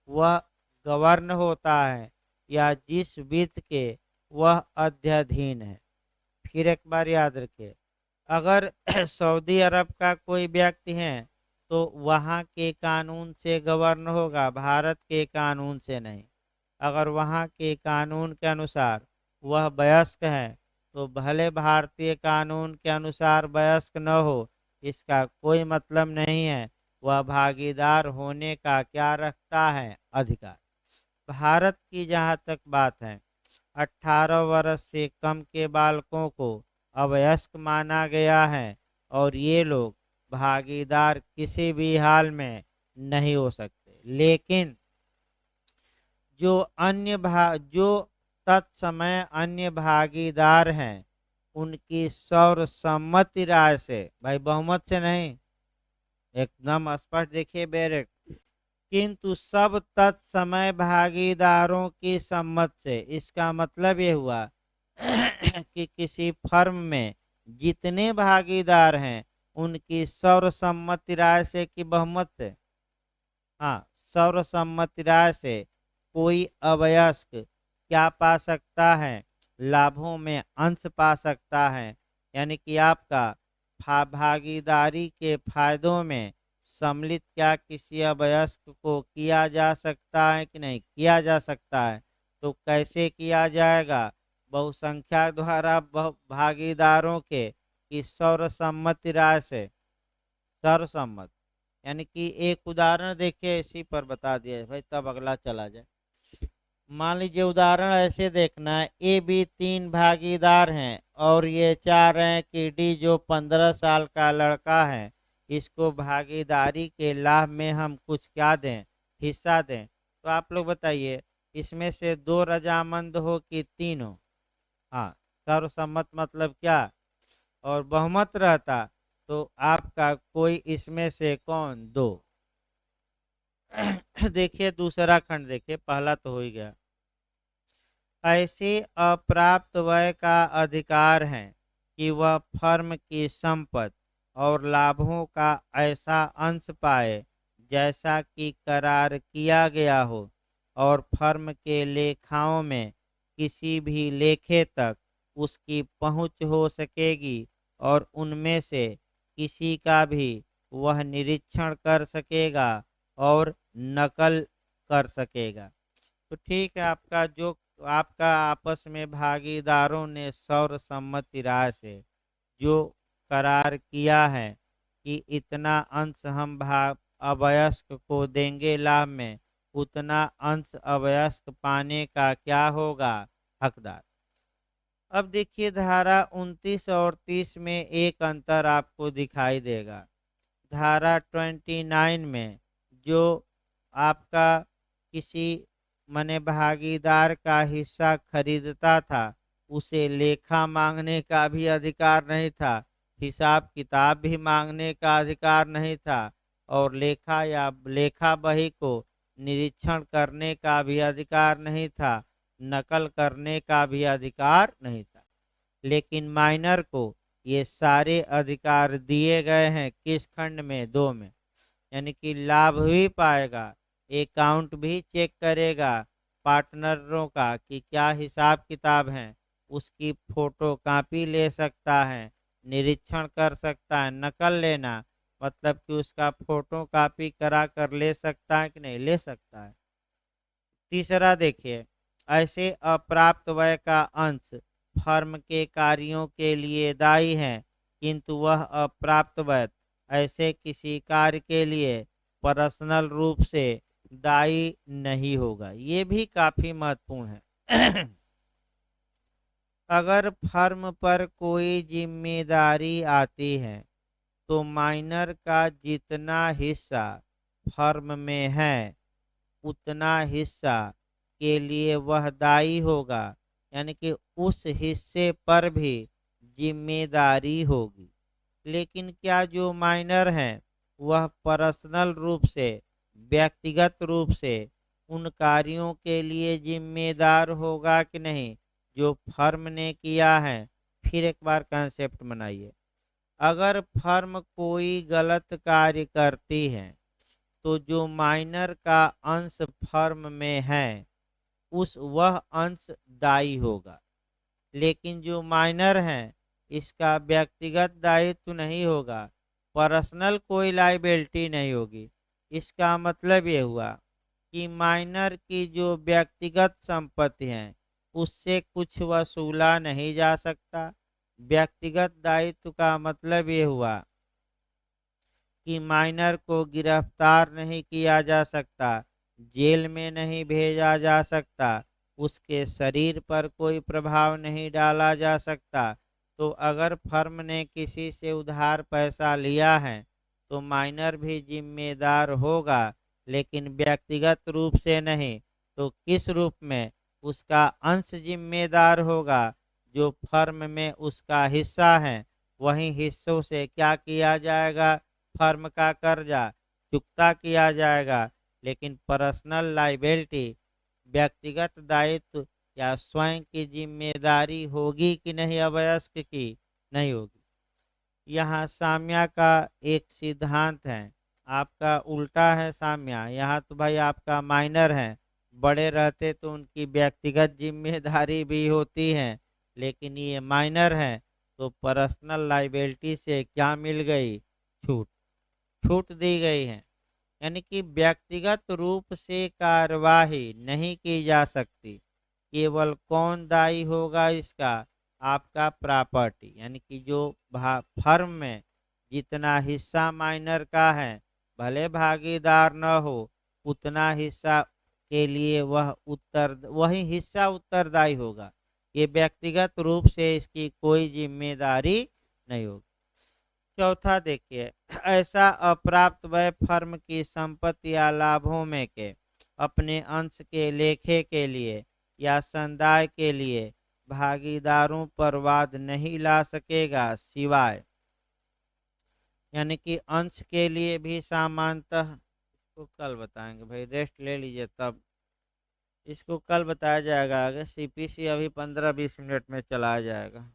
वह गवर्न होता है या जिस विधि के वह अध्यधीन है। फिर एक बार याद रखिए, अगर सऊदी अरब का कोई व्यक्ति है तो वहाँ के कानून से गवर्न होगा, भारत के कानून से नहीं। अगर वहाँ के कानून के अनुसार वह वयस्क है तो भले भारतीय कानून के अनुसार वयस्क न हो, इसका कोई मतलब नहीं है। वह भागीदार होने का क्या रखता है, अधिकार। भारत की जहाँ तक बात है, 18 वर्ष से कम के बालकों को अवयस्क माना गया है और ये लोग भागीदार किसी भी हाल में नहीं हो सकते। लेकिन जो तत्समय अन्य भागीदार हैं, उनकी सर्वसम्मति राय से, भाई बहुमत से नहीं, एकदम स्पष्ट देखिए डायरेक्ट, किंतु सब तत्समय भागीदारों की सम्मत से। इसका मतलब ये हुआ कि किसी फर्म में जितने भागीदार हैं उनकी सर्वसम्मति राय से कि बहुमत से, हाँ सर्वसम्मति राय से कोई अवयस्क क्या पा सकता है, लाभों में अंश पा सकता है। यानी कि आपका भागीदारी के फायदों में सम्मिलित क्या किसी अवयस्क को किया जा सकता है कि नहीं किया जा सकता है। तो कैसे किया जाएगा, बहुसंख्या द्वारा भागीदारों के की सर्वसम्मति राय से, सर्वसम्मत। यानी कि एक उदाहरण देखिए, इसी पर बता दिया भाई, तब अगला चला जाए। मान लीजिए उदाहरण ऐसे देखना है, ए बी तीन भागीदार हैं और ये चाह रहे हैं कि डी जो 15 साल का लड़का है, इसको भागीदारी के लाभ में हम कुछ क्या दें, हिस्सा दें। तो आप लोग बताइए, इसमें से दो रजामंद हो कि तीन हो। हाँ, सर्वसम्मत मतलब क्या, और बहुमत रहता तो आपका कोई इसमें से कौन, दो। देखिए दूसरा खंड देखिए, पहला तो हो ही गया। ऐसे अप्राप्त वय का अधिकार है कि वह फर्म की संपत्ति और लाभों का ऐसा अंश पाए जैसा कि करार किया गया हो, और फर्म के लेखाओं में किसी भी लेखे तक उसकी पहुंच हो सकेगी और उनमें से किसी का भी वह निरीक्षण कर सकेगा और नकल कर सकेगा। तो ठीक है, आपका आपस में भागीदारों ने सर्वसम्मति राय से जो करार किया है कि इतना अंश हम अवयस्क को देंगे लाभ में, उतना अंश अवयस्क पाने का क्या होगा, हकदार। अब देखिए धारा 29 और 30 में एक अंतर आपको दिखाई देगा। धारा 29 में जो आपका किसी मने भागीदार का हिस्सा खरीदता था, उसे लेखा मांगने का भी अधिकार नहीं था, हिसाब किताब भी मांगने का अधिकार नहीं था, और लेखा या लेखा बही को निरीक्षण करने का भी अधिकार नहीं था, नकल करने का भी अधिकार नहीं था। लेकिन माइनर को ये सारे अधिकार दिए गए हैं, किस खंड में, दो में। यानी कि लाभ भी पाएगा, अकाउंट भी चेक करेगा पार्टनरों का कि क्या हिसाब किताब है, उसकी फोटो कॉपी ले सकता है, निरीक्षण कर सकता है। नकल लेना मतलब कि उसका फोटो कॉपी करा कर ले सकता है कि नहीं ले सकता है। तीसरा देखिए, ऐसे अप्राप्त व्यय का अंश फर्म के कार्यों के लिए दायी है, किंतु वह अप्राप्त व्यय ऐसे किसी कार्य के लिए पर्सनल रूप से दायी नहीं होगा। ये भी काफी महत्वपूर्ण है। अगर फर्म पर कोई जिम्मेदारी आती है तो माइनर का जितना हिस्सा फर्म में है उतना हिस्सा के लिए वह दायी होगा, यानी कि उस हिस्से पर भी जिम्मेदारी होगी। लेकिन क्या जो माइनर है वह पर्सनल रूप से, व्यक्तिगत रूप से उन कार्यों के लिए जिम्मेदार होगा कि नहीं जो फर्म ने किया है? फिर एक बार कंसेप्ट बनाइए। अगर फर्म कोई गलत कार्य करती है तो जो माइनर का अंश फर्म में है वह अंश दायी होगा। लेकिन जो माइनर है इसका व्यक्तिगत दायित्व नहीं होगा, पर्सनल कोई लाइबिलिटी नहीं होगी। इसका मतलब ये हुआ कि माइनर की जो व्यक्तिगत संपत्ति है उससे कुछ वसूला नहीं जा सकता। व्यक्तिगत दायित्व का मतलब ये हुआ कि माइनर को गिरफ्तार नहीं किया जा सकता, जेल में नहीं भेजा जा सकता, उसके शरीर पर कोई प्रभाव नहीं डाला जा सकता। तो अगर फर्म ने किसी से उधार पैसा लिया है तो माइनर भी जिम्मेदार होगा, लेकिन व्यक्तिगत रूप से नहीं। तो किस रूप में? उसका अंश जिम्मेदार होगा। जो फर्म में उसका हिस्सा है वही हिस्सों से क्या किया जाएगा? फर्म का कर्जा चुकता किया जाएगा। लेकिन पर्सनल लाइबिलिटी, व्यक्तिगत दायित्व या स्वयं की जिम्मेदारी होगी कि नहीं अवयस्क की? नहीं होगी। यहाँ साम्या का एक सिद्धांत है, आपका उल्टा है साम्या। यहाँ तो भाई आपका माइनर है, बड़े रहते तो उनकी व्यक्तिगत जिम्मेदारी भी होती है, लेकिन ये माइनर है तो पर्सनल लाइबिलिटी से क्या मिल गई? छूट। छूट दी गई है। यानी कि व्यक्तिगत रूप से कार्यवाही नहीं की जा सकती। केवल कौन दायी होगा इसका? आपका प्रॉपर्टी, यानी कि जो फर्म में जितना हिस्सा माइनर का है भले भागीदार न हो, उतना हिस्सा के लिए वही हिस्सा उत्तरदायी होगा। ये व्यक्तिगत रूप से इसकी कोई जिम्मेदारी नहीं होगी। चौथा देखिए, ऐसा अप्राप्त व्यय फर्म की संपत्ति या लाभों में के अपने अंश के लेखे के लिए या संदाय के लिए भागीदारों पर वाद नहीं ला सकेगा, सिवाय, यानी कि अंश के लिए भी सामान्यतः, इसको कल बताएंगे भाई, रेस्ट ले लीजिए तब इसको कल बताया जाएगा। आगे सीपीसी अभी 15-20 मिनट में चलाया जाएगा।